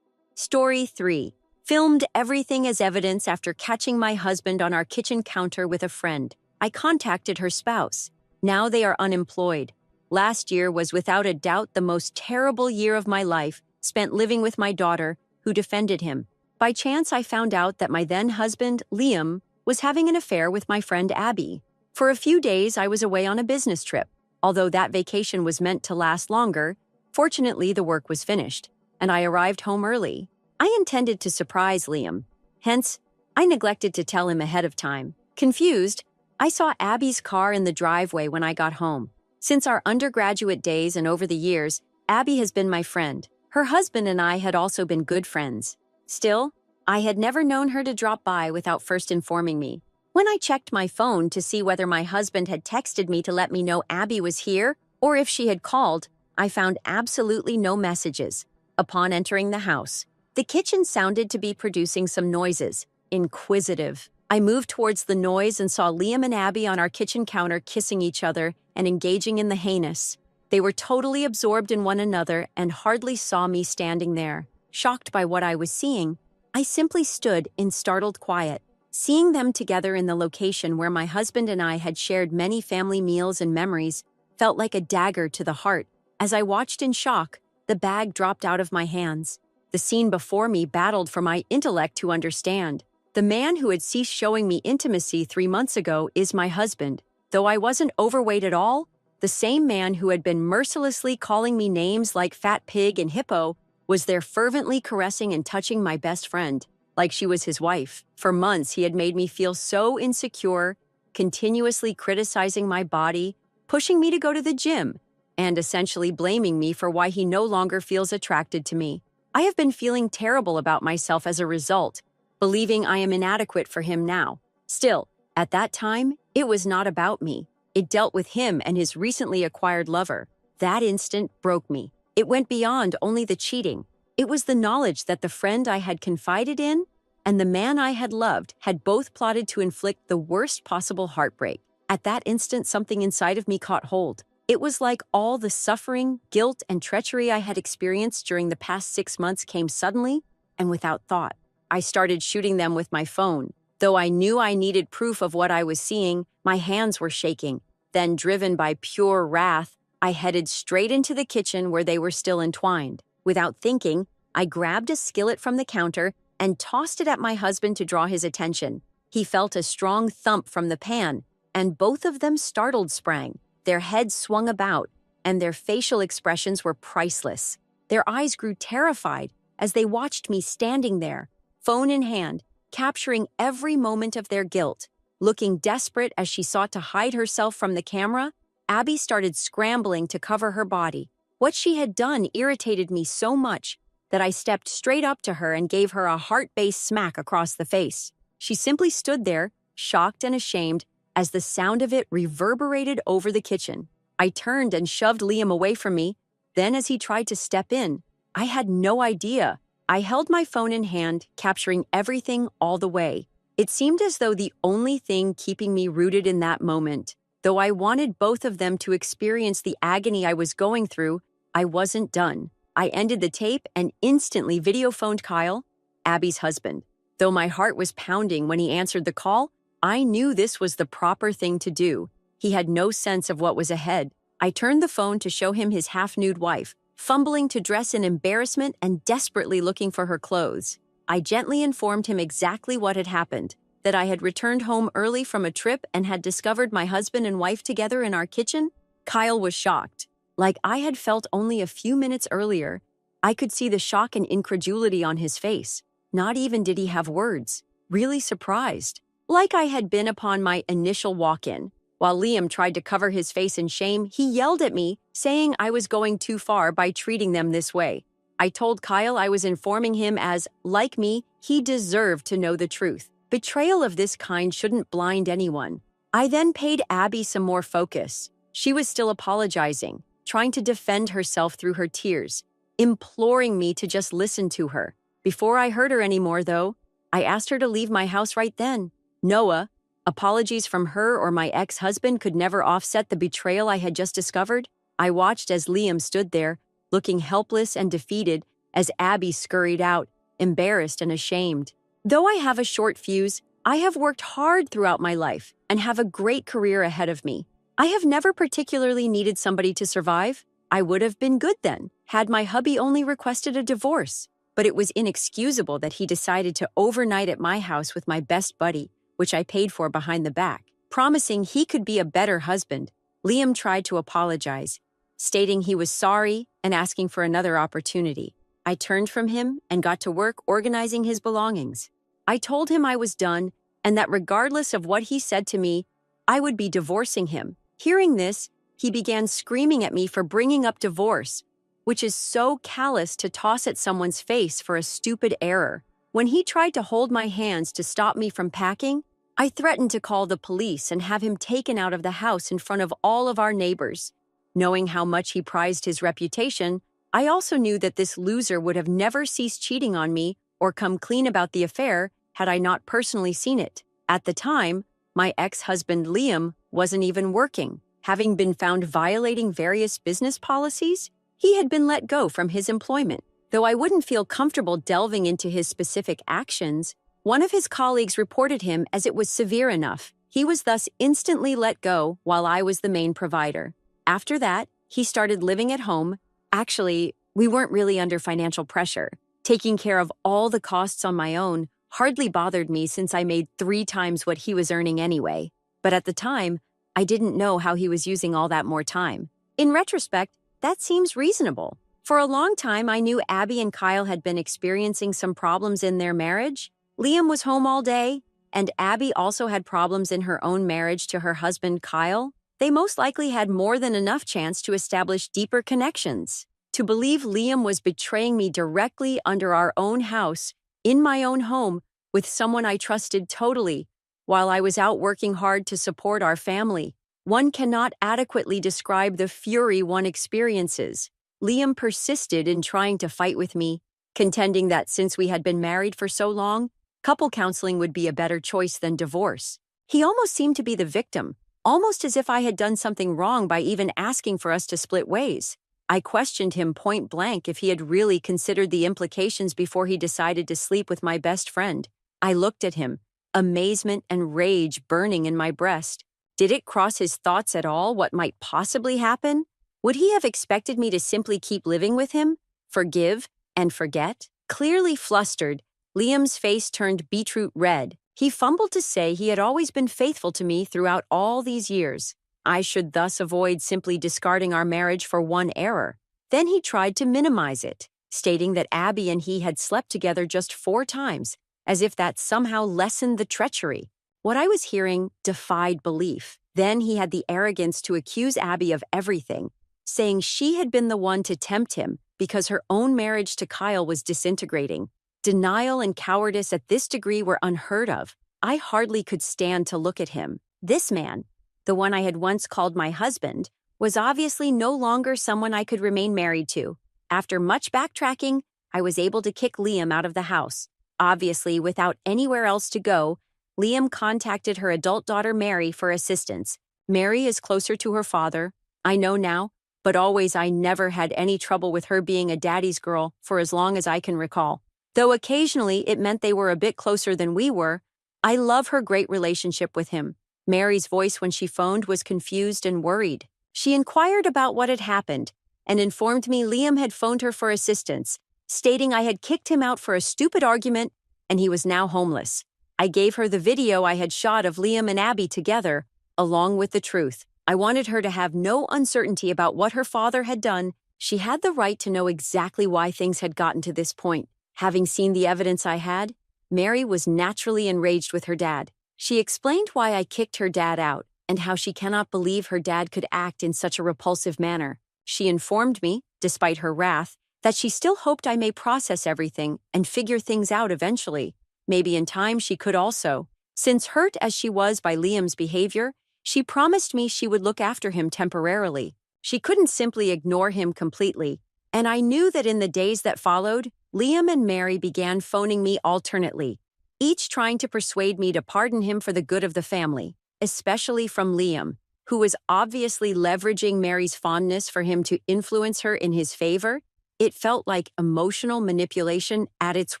Story 3. Filmed everything as evidence after catching my husband on our kitchen counter with a friend. I contacted her spouse. Now they are unemployed. Last year was without a doubt the most terrible year of my life, spent living with my daughter, who defended him. By chance, I found out that my then-husband, Liam, was having an affair with my friend Abby. For a few days, I was away on a business trip. Although that vacation was meant to last longer, fortunately the work was finished, and I arrived home early. I intended to surprise Liam. Hence, I neglected to tell him ahead of time. Confused, I saw Abby's car in the driveway when I got home. Since our undergraduate days and over the years, Abby has been my friend. Her husband and I had also been good friends. Still, I had never known her to drop by without first informing me. When I checked my phone to see whether my husband had texted me to let me know Abby was here or if she had called, I found absolutely no messages. Upon entering the house, the kitchen sounded to be producing some noises. Inquisitive. I moved towards the noise and saw Liam and Abby on our kitchen counter kissing each other and engaging in the heinous. They were totally absorbed in one another and hardly saw me standing there. Shocked by what I was seeing, I simply stood in startled quiet. Seeing them together in the location where my husband and I had shared many family meals and memories felt like a dagger to the heart. As I watched in shock, the bag dropped out of my hands. The scene before me battled for my intellect to understand. The man who had ceased showing me intimacy 3 months ago is my husband. Though I wasn't overweight at all, the same man who had been mercilessly calling me names like fat pig and hippo was there fervently caressing and touching my best friend, like she was his wife. For months, he had made me feel so insecure, continuously criticizing my body, pushing me to go to the gym, and essentially blaming me for why he no longer feels attracted to me. I have been feeling terrible about myself as a result, believing I am inadequate for him now. Still, at that time, it was not about me. It dealt with him and his recently acquired lover. That instant broke me. It went beyond only the cheating. It was the knowledge that the friend I had confided in and the man I had loved had both plotted to inflict the worst possible heartbreak. At that instant, something inside of me caught hold. It was like all the suffering, guilt, and treachery I had experienced during the past 6 months came suddenly and without thought. I started shooting them with my phone. Though I knew I needed proof of what I was seeing, my hands were shaking. Then, driven by pure wrath, I headed straight into the kitchen where they were still entwined. Without thinking, I grabbed a skillet from the counter and tossed it at my husband to draw his attention. He felt a strong thump from the pan, and both of them startled sprang. Their heads swung about, and their facial expressions were priceless. Their eyes grew terrified as they watched me standing there, phone in hand, capturing every moment of their guilt. Looking desperate as she sought to hide herself from the camera, Abby started scrambling to cover her body. What she had done irritated me so much that I stepped straight up to her and gave her a heart-based smack across the face. She simply stood there, shocked and ashamed, as the sound of it reverberated over the kitchen. I turned and shoved Liam away from me. Then, as he tried to step in, I had no idea. I held my phone in hand, capturing everything all the way. It seemed as though the only thing keeping me rooted in that moment, though I wanted both of them to experience the agony I was going through, I wasn't done. I ended the tape and instantly video-phoned Kyle, Abby's husband. Though my heart was pounding when he answered the call, I knew this was the proper thing to do. He had no sense of what was ahead. I turned the phone to show him his half-nude wife, fumbling to dress in embarrassment and desperately looking for her clothes. I gently informed him exactly what had happened, that I had returned home early from a trip and had discovered my husband and wife together in our kitchen. Kyle was shocked. Like I had felt only a few minutes earlier, I could see the shock and incredulity on his face. Not even did he have words. Really surprised. Like I had been upon my initial walk-in. While Liam tried to cover his face in shame, he yelled at me, saying I was going too far by treating them this way. I told Kyle I was informing him as, like me, he deserved to know the truth. Betrayal of this kind shouldn't blind anyone. I then paid Abby some more focus. She was still apologizing, trying to defend herself through her tears, imploring me to just listen to her. Before I heard her anymore, though, I asked her to leave my house right then. Noah, apologies from her or my ex-husband could never offset the betrayal I had just discovered. I watched as Liam stood there, looking helpless and defeated, as Abby scurried out, embarrassed and ashamed. Though I have a short fuse, I have worked hard throughout my life and have a great career ahead of me. I have never particularly needed somebody to survive. I would have been good then, had my hubby only requested a divorce. But it was inexcusable that he decided to overnight at my house with my best buddy, which I paid for behind the back. Promising he could be a better husband, Liam tried to apologize, stating he was sorry and asking for another opportunity. I turned from him and got to work organizing his belongings. I told him I was done and that regardless of what he said to me, I would be divorcing him. Hearing this, he began screaming at me for bringing up divorce, which is so callous to toss at someone's face for a stupid error. When he tried to hold my hands to stop me from packing, I threatened to call the police and have him taken out of the house in front of all of our neighbors. Knowing how much he prized his reputation, I also knew that this loser would have never ceased cheating on me or come clean about the affair had I not personally seen it. At the time, my ex-husband Liam wasn't even working. Having been found violating various business policies, he had been let go from his employment. Though I wouldn't feel comfortable delving into his specific actions, one of his colleagues reported him as it was severe enough. He was thus instantly let go while I was the main provider. After that, he started living at home. Actually, we weren't really under financial pressure. Taking care of all the costs on my own hardly bothered me since I made 3 times what he was earning anyway. But at the time, I didn't know how he was using all that more time. In retrospect, that seems reasonable. For a long time, I knew Abby and Kyle had been experiencing some problems in their marriage. Liam was home all day, and Abby also had problems in her own marriage to her husband, Kyle. They most likely had more than enough chance to establish deeper connections. To believe Liam was betraying me directly under our own house, in my own home, with someone I trusted totally, while I was out working hard to support our family, one cannot adequately describe the fury one experiences. Liam persisted in trying to fight with me, contending that since we had been married for so long, couple counseling would be a better choice than divorce. He almost seemed to be the victim, almost as if I had done something wrong by even asking for us to split ways. I questioned him point blank if he had really considered the implications before he decided to sleep with my best friend. I looked at him, amazement and rage burning in my breast. Did it cross his thoughts at all what might possibly happen? Would he have expected me to simply keep living with him, forgive, and forget? Clearly flustered, Liam's face turned beetroot red. He fumbled to say he had always been faithful to me throughout all these years. I should thus avoid simply discarding our marriage for one error. Then he tried to minimize it, stating that Abby and he had slept together just 4 times, as if that somehow lessened the treachery. What I was hearing defied belief. Then he had the arrogance to accuse Abby of everything, saying she had been the one to tempt him because her own marriage to Kyle was disintegrating. Denial and cowardice at this degree were unheard of. I hardly could stand to look at him. This man, the one I had once called my husband, was obviously no longer someone I could remain married to. After much backtracking, I was able to kick Liam out of the house. Obviously, without anywhere else to go, Liam contacted her adult daughter Mary for assistance. Mary is closer to her father, I know now, but always I never had any trouble with her being a daddy's girl for as long as I can recall. Though occasionally it meant they were a bit closer than we were, I love her great relationship with him. Mary's voice when she phoned was confused and worried. She inquired about what had happened and informed me Liam had phoned her for assistance, stating I had kicked him out for a stupid argument and he was now homeless. I gave her the video I had shot of Liam and Abby together, along with the truth. I wanted her to have no uncertainty about what her father had done. She had the right to know exactly why things had gotten to this point. Having seen the evidence I had, Mary was naturally enraged with her dad. She explained why I kicked her dad out and how she cannot believe her dad could act in such a repulsive manner. She informed me, despite her wrath, that she still hoped I may process everything and figure things out eventually. Maybe in time she could also. Since hurt as she was by Liam's behavior, she promised me she would look after him temporarily. She couldn't simply ignore him completely, and I knew that in the days that followed, Liam and Mary began phoning me alternately, each trying to persuade me to pardon him for the good of the family, especially from Liam, who was obviously leveraging Mary's fondness for him to influence her in his favor. It felt like emotional manipulation at its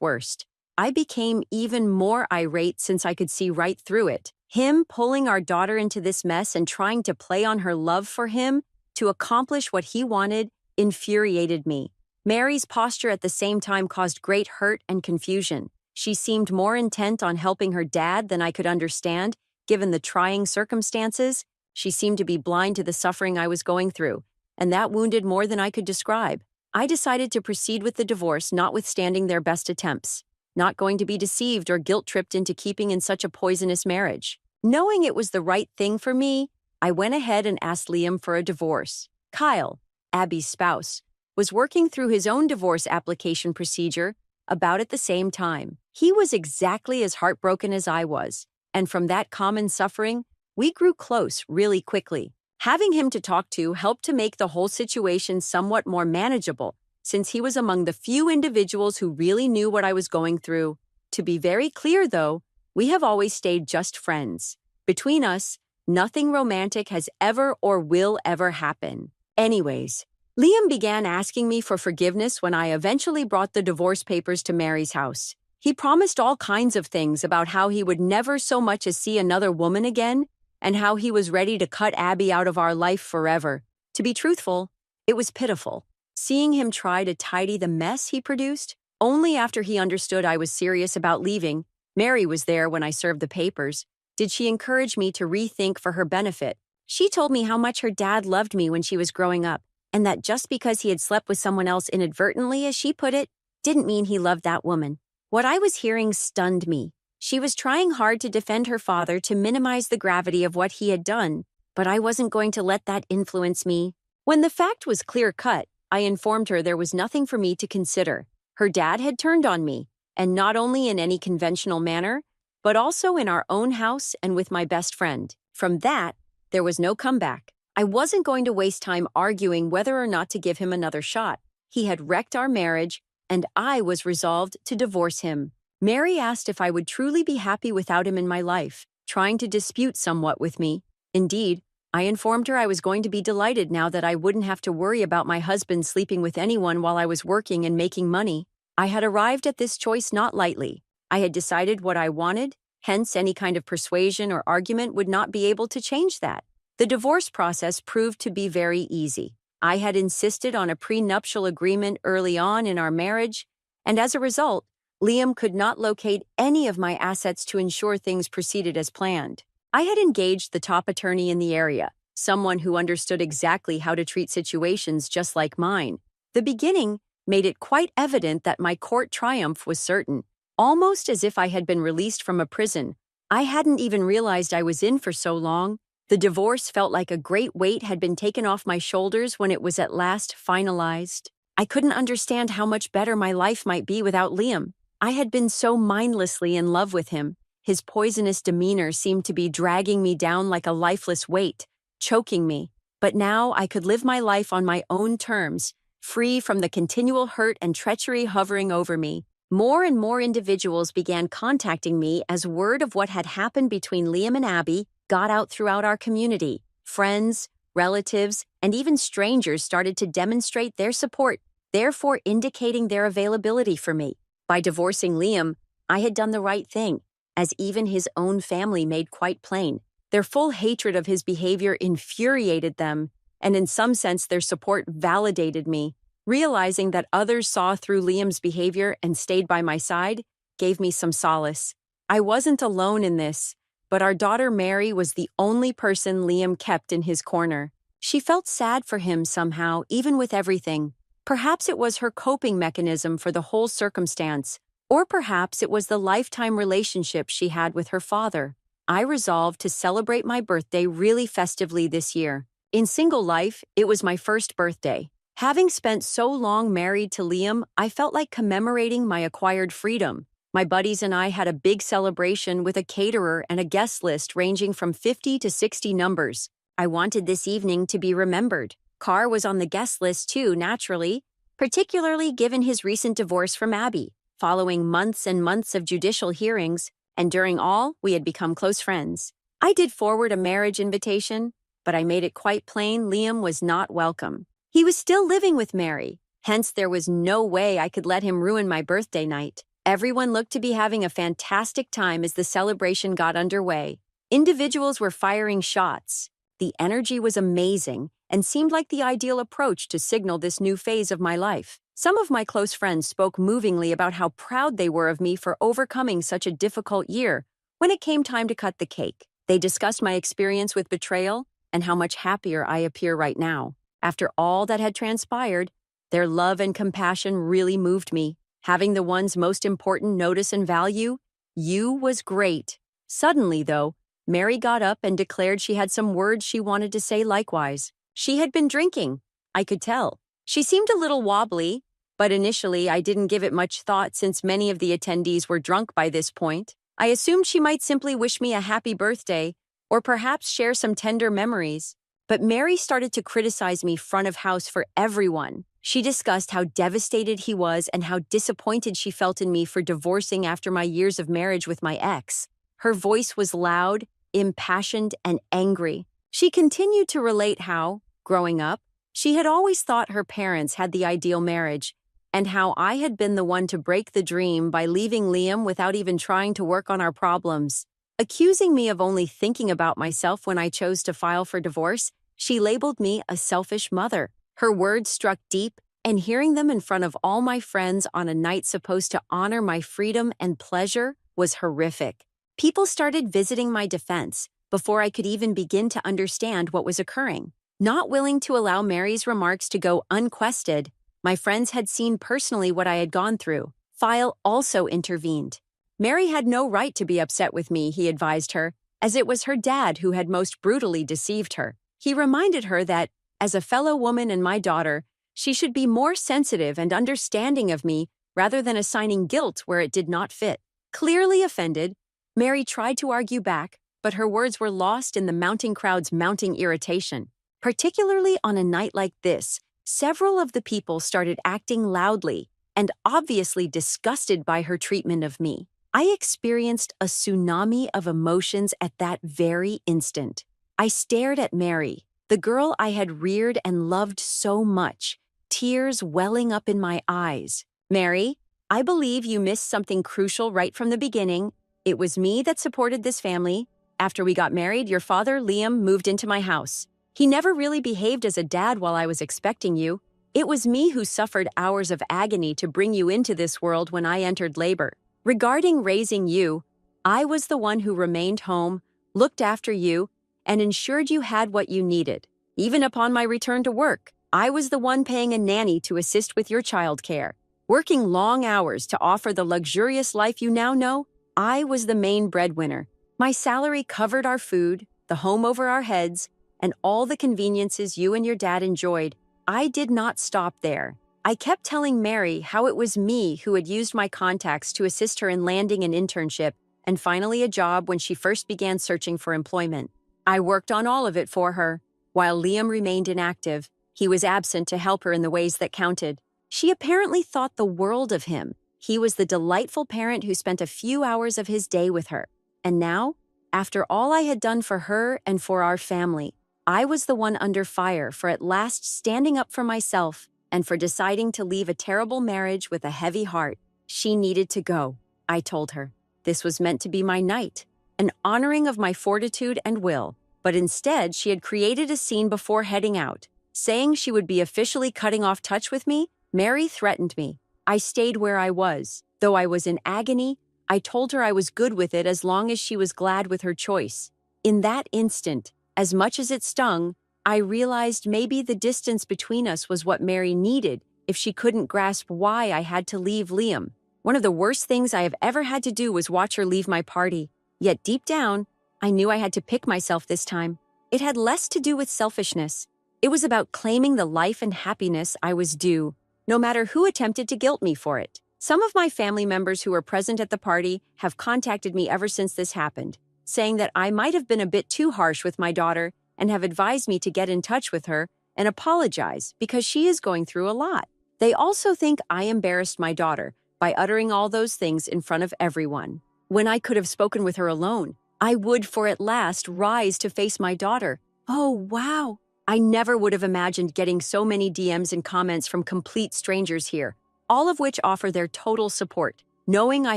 worst. I became even more irate since I could see right through it. Him pulling our daughter into this mess and trying to play on her love for him to accomplish what he wanted infuriated me. Mary's posture at the same time caused great hurt and confusion. She seemed more intent on helping her dad than I could understand, given the trying circumstances. She seemed to be blind to the suffering I was going through, and that wounded more than I could describe. I decided to proceed with the divorce, notwithstanding their best attempts. Not going to be deceived or guilt-tripped into keeping in such a poisonous marriage. Knowing it was the right thing for me, I went ahead and asked Liam for a divorce. Kyle, Abby's spouse, was working through his own divorce application procedure about at the same time. He was exactly as heartbroken as I was, and from that common suffering, we grew close really quickly. Having him to talk to helped to make the whole situation somewhat more manageable, since he was among the few individuals who really knew what I was going through. To be very clear, though, we have always stayed just friends. Between us, nothing romantic has ever or will ever happen. Anyways, Liam began asking me for forgiveness when I eventually brought the divorce papers to Mary's house. He promised all kinds of things about how he would never so much as see another woman again, and how he was ready to cut Abby out of our life forever. To be truthful, it was pitiful. Seeing him try to tidy the mess he produced, only after he understood I was serious about leaving. Mary was there when I served the papers. Did she encourage me to rethink for her benefit? She told me how much her dad loved me when she was growing up, and that just because he had slept with someone else inadvertently, as she put it, didn't mean he loved that woman. What I was hearing stunned me. She was trying hard to defend her father to minimize the gravity of what he had done, but I wasn't going to let that influence me. When the fact was clear-cut, I informed her there was nothing for me to consider. Her dad had turned on me, and not only in any conventional manner, but also in our own house and with my best friend. From that, there was no comeback. I wasn't going to waste time arguing whether or not to give him another shot. He had wrecked our marriage, and I was resolved to divorce him. Mary asked if I would truly be happy without him in my life, trying to dispute somewhat with me. Indeed, I informed her I was going to be delighted now that I wouldn't have to worry about my husband sleeping with anyone while I was working and making money. I had arrived at this choice not lightly. I had decided what I wanted, hence any kind of persuasion or argument would not be able to change that. The divorce process proved to be very easy. I had insisted on a prenuptial agreement early on in our marriage, and as a result, Liam could not locate any of my assets to ensure things proceeded as planned. I had engaged the top attorney in the area, someone who understood exactly how to treat situations just like mine. The beginning made it quite evident that my court triumph was certain. almost as if I had been released from a prison I hadn't even realized I was in for so long. The divorce felt like a great weight had been taken off my shoulders when it was at last finalized. I couldn't understand how much better my life might be without Liam. I had been so mindlessly in love with him. His poisonous demeanor seemed to be dragging me down like a lifeless weight, choking me. But now I could live my life on my own terms, free from the continual hurt and treachery hovering over me. More and more individuals began contacting me as word of what had happened between Liam and Abby got out throughout our community. Friends, relatives, and even strangers started to demonstrate their support, therefore indicating their availability for me. By divorcing Liam, I had done the right thing, as even his own family made quite plain. Their full hatred of his behavior infuriated them, and in some sense their support validated me. Realizing that others saw through Liam's behavior and stayed by my side gave me some solace. I wasn't alone in this, but our daughter Mary was the only person Liam kept in his corner. She felt sad for him somehow, even with everything. Perhaps it was her coping mechanism for the whole circumstance, or perhaps it was the lifetime relationship she had with her father. I resolved to celebrate my birthday really festively this year. In single life, it was my first birthday. Having spent so long married to Liam, I felt like commemorating my acquired freedom. My buddies and I had a big celebration with a caterer and a guest list ranging from 50 to 60 numbers. I wanted this evening to be remembered. Carr was on the guest list too, naturally, particularly given his recent divorce from Abby, following months and months of judicial hearings, and during all, we had become close friends. I did forward a marriage invitation, but I made it quite plain Liam was not welcome. He was still living with Mary, hence there was no way I could let him ruin my birthday night. Everyone looked to be having a fantastic time as the celebration got underway. Individuals were firing shots. The energy was amazing and seemed like the ideal approach to signal this new phase of my life. Some of my close friends spoke movingly about how proud they were of me for overcoming such a difficult year. When it came time to cut the cake, they discussed my experience with betrayal and how much happier I appear right now. After all that had transpired, their love and compassion really moved me. Having the ones most important notice and value you was great. Suddenly, though, Mary got up and declared she had some words she wanted to say likewise. She had been drinking, I could tell. She seemed a little wobbly, but initially I didn't give it much thought since many of the attendees were drunk by this point. I assumed she might simply wish me a happy birthday, or perhaps share some tender memories. But Mary started to criticize me front of house for everyone. She discussed how devastated he was and how disappointed she felt in me for divorcing after my years of marriage with my ex. Her voice was loud, impassioned, and angry. She continued to relate how, growing up, she had always thought her parents had the ideal marriage, and how I had been the one to break the dream by leaving Liam without even trying to work on our problems. Accusing me of only thinking about myself when I chose to file for divorce, she labeled me a selfish mother. Her words struck deep, and hearing them in front of all my friends on a night supposed to honor my freedom and pleasure was horrific. People started visiting my defense before I could even begin to understand what was occurring. Not willing to allow Mary's remarks to go unquestioned, my friends had seen personally what I had gone through. File also intervened. Mary had no right to be upset with me, he advised her, as it was her dad who had most brutally deceived her. He reminded her that, as a fellow woman and my daughter, she should be more sensitive and understanding of me rather than assigning guilt where it did not fit. Clearly offended, Mary tried to argue back, but her words were lost in the mounting crowd's mounting irritation. Particularly on a night like this, several of the people started acting loudly and obviously disgusted by her treatment of me. I experienced a tsunami of emotions at that very instant. I stared at Mary, the girl I had reared and loved so much, tears welling up in my eyes. Mary, I believe you missed something crucial right from the beginning. It was me that supported this family. After we got married, your father, Liam, moved into my house. He never really behaved as a dad while I was expecting you. It was me who suffered hours of agony to bring you into this world when I entered labor. Regarding raising you, I was the one who remained home, looked after you, and ensured you had what you needed. Even upon my return to work, I was the one paying a nanny to assist with your childcare. Working long hours to offer the luxurious life you now know, I was the main breadwinner. My salary covered our food, the home over our heads, and all the conveniences you and your dad enjoyed. I did not stop there. I kept telling Mary how it was me who had used my contacts to assist her in landing an internship and finally a job when she first began searching for employment. I worked on all of it for her. While Liam remained inactive, he was absent to help her in the ways that counted. She apparently thought the world of him. He was the delightful parent who spent a few hours of his day with her. And now, after all I had done for her and for our family, I was the one under fire for at last standing up for myself and for deciding to leave a terrible marriage with a heavy heart. She needed to go, I told her. This was meant to be my night, an honoring of my fortitude and will. But instead, she had created a scene before heading out. Saying she would be officially cutting off touch with me, Mary threatened me. I stayed where I was. Though I was in agony, I told her I was good with it as long as she was glad with her choice. In that instant, as much as it stung, I realized maybe the distance between us was what Mary needed if she couldn't grasp why I had to leave Liam. One of the worst things I have ever had to do was watch her leave my party. Yet deep down, I knew I had to pick myself this time. It had less to do with selfishness. It was about claiming the life and happiness I was due, no matter who attempted to guilt me for it. Some of my family members who were present at the party have contacted me ever since this happened, saying that I might have been a bit too harsh with my daughter and have advised me to get in touch with her and apologize because she is going through a lot. They also think I embarrassed my daughter by uttering all those things in front of everyone. When I could have spoken with her alone, I would for at last rise to face my daughter. Oh, wow. I never would have imagined getting so many DMs and comments from complete strangers here, all of which offer their total support. Knowing I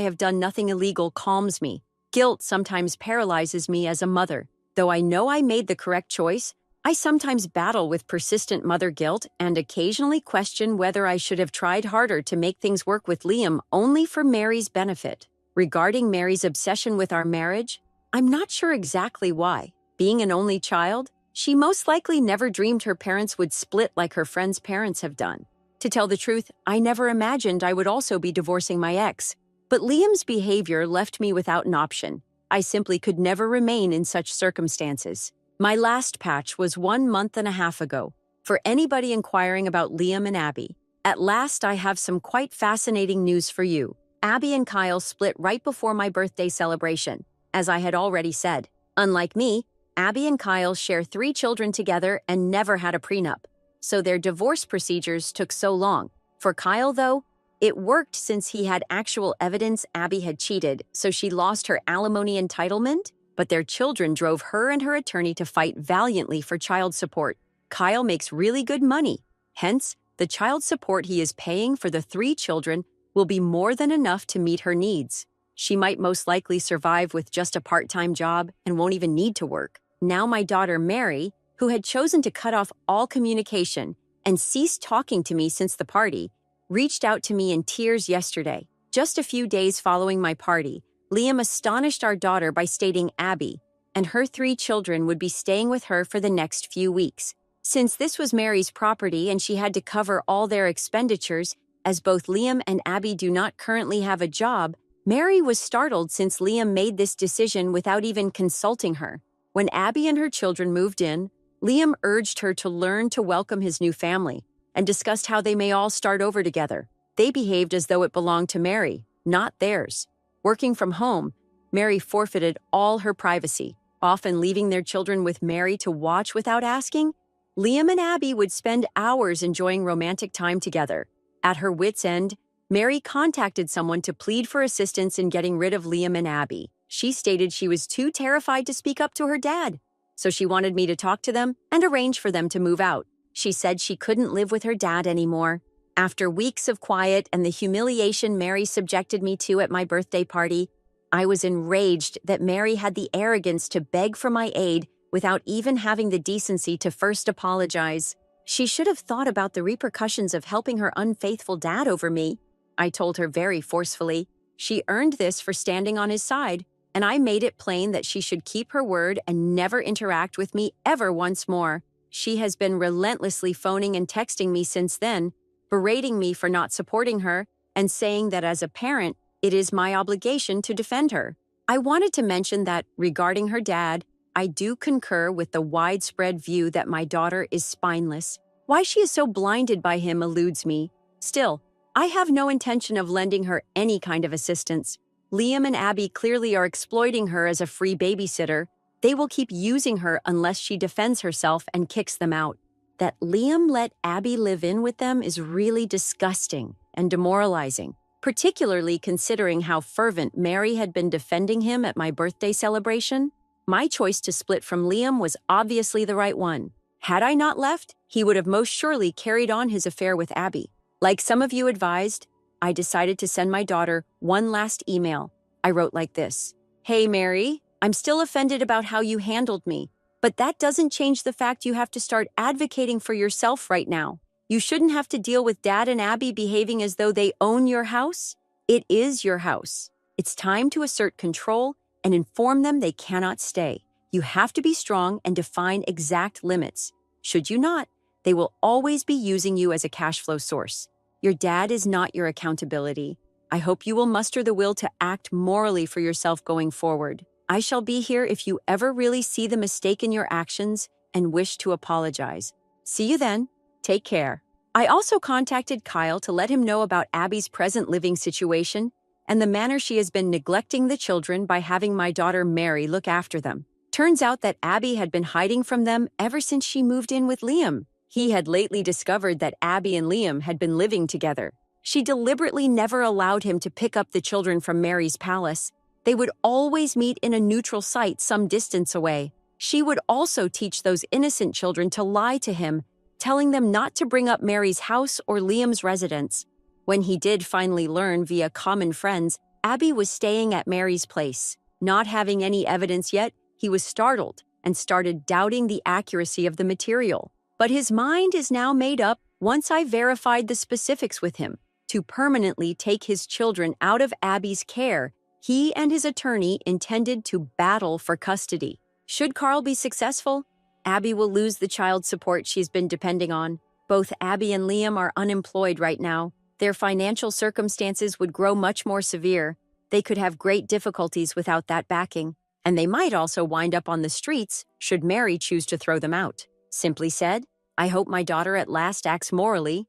have done nothing illegal calms me. Guilt sometimes paralyzes me as a mother. Though I know I made the correct choice, I sometimes battle with persistent mother guilt and occasionally question whether I should have tried harder to make things work with Liam only for Mary's benefit. Regarding Mary's obsession with our marriage, I'm not sure exactly why. Being an only child, she most likely never dreamed her parents would split like her friends' parents have done. To tell the truth, I never imagined I would also be divorcing my ex. But Liam's behavior left me without an option. I simply could never remain in such circumstances. My last patch was 1 month and a half ago. For anybody inquiring about Liam and Abby, at last I have some quite fascinating news for you. Abby and Kyle split right before my birthday celebration, as I had already said. Unlike me, Abby and Kyle share 3 children together and never had a prenup, so their divorce procedures took so long. For Kyle, though, it worked since he had actual evidence Abby had cheated, so she lost her alimony entitlement, but their children drove her and her attorney to fight valiantly for child support. Kyle makes really good money. Hence, the child support he is paying for the 3 children will be more than enough to meet her needs. She might most likely survive with just a part-time job and won't even need to work. Now my daughter Mary, who had chosen to cut off all communication and ceased talking to me since the party, reached out to me in tears yesterday. Just a few days following my party, Liam astonished our daughter by stating Abby and her 3 children would be staying with her for the next few weeks. Since this was Mary's property and she had to cover all their expenditures, as both Liam and Abby do not currently have a job, Mary was startled since Liam made this decision without even consulting her. When Abby and her children moved in, Liam urged her to learn to welcome his new family and discussed how they may all start over together. They behaved as though it belonged to Mary, not theirs. Working from home, Mary forfeited all her privacy, often leaving their children with Mary to watch without asking. Liam and Abby would spend hours enjoying romantic time together. At her wit's end, Mary contacted someone to plead for assistance in getting rid of Liam and Abby. She stated she was too terrified to speak up to her dad, so she wanted me to talk to them and arrange for them to move out. She said she couldn't live with her dad anymore. After weeks of quiet and the humiliation Mary subjected me to at my birthday party, I was enraged that Mary had the arrogance to beg for my aid without even having the decency to first apologize. She should have thought about the repercussions of helping her unfaithful dad over me, I told her very forcefully. She earned this for standing on his side, and I made it plain that she should keep her word and never interact with me ever once more. She has been relentlessly phoning and texting me since then, berating me for not supporting her and saying that as a parent, it is my obligation to defend her. I wanted to mention that, regarding her dad, I do concur with the widespread view that my daughter is spineless. Why she is so blinded by him eludes me. Still, I have no intention of lending her any kind of assistance. Liam and Abby clearly are exploiting her as a free babysitter. They will keep using her unless she defends herself and kicks them out. That Liam let Abby live in with them is really disgusting and demoralizing, particularly considering how fervent Mary had been defending him at my birthday celebration. My choice to split from Liam was obviously the right one. Had I not left, he would have most surely carried on his affair with Abby. Like some of you advised, I decided to send my daughter one last email. I wrote like this: "Hey Mary, I'm still offended about how you handled me, but that doesn't change the fact you have to start advocating for yourself right now. You shouldn't have to deal with Dad and Abby behaving as though they own your house. It is your house. It's time to assert control and inform them they cannot stay. You have to be strong and define exact limits. Should you not, they will always be using you as a cash flow source. Your dad is not your accountability. I hope you will muster the will to act morally for yourself going forward. I shall be here if you ever really see the mistake in your actions and wish to apologize. See you then. Take care." I also contacted Kyle to let him know about Abby's present living situation and the manner she has been neglecting the children by having my daughter Mary look after them. Turns out that Abby had been hiding from them ever since she moved in with Liam. He had lately discovered that Abby and Liam had been living together. She deliberately never allowed him to pick up the children from Mary's palace. They would always meet in a neutral site some distance away. She would also teach those innocent children to lie to him, telling them not to bring up Mary's house or Liam's residence. When he did finally learn via common friends, Abby was staying at Mary's place. Not having any evidence yet, he was startled and started doubting the accuracy of the material. But his mind is now made up once I verified the specifics with him. To permanently take his children out of Abby's care, he and his attorney intended to battle for custody. Should Carl be successful, Abby will lose the child support she's been depending on. Both Abby and Liam are unemployed right now. Their financial circumstances would grow much more severe. They could have great difficulties without that backing, and they might also wind up on the streets should Mary choose to throw them out. Simply said, I hope my daughter at last acts morally.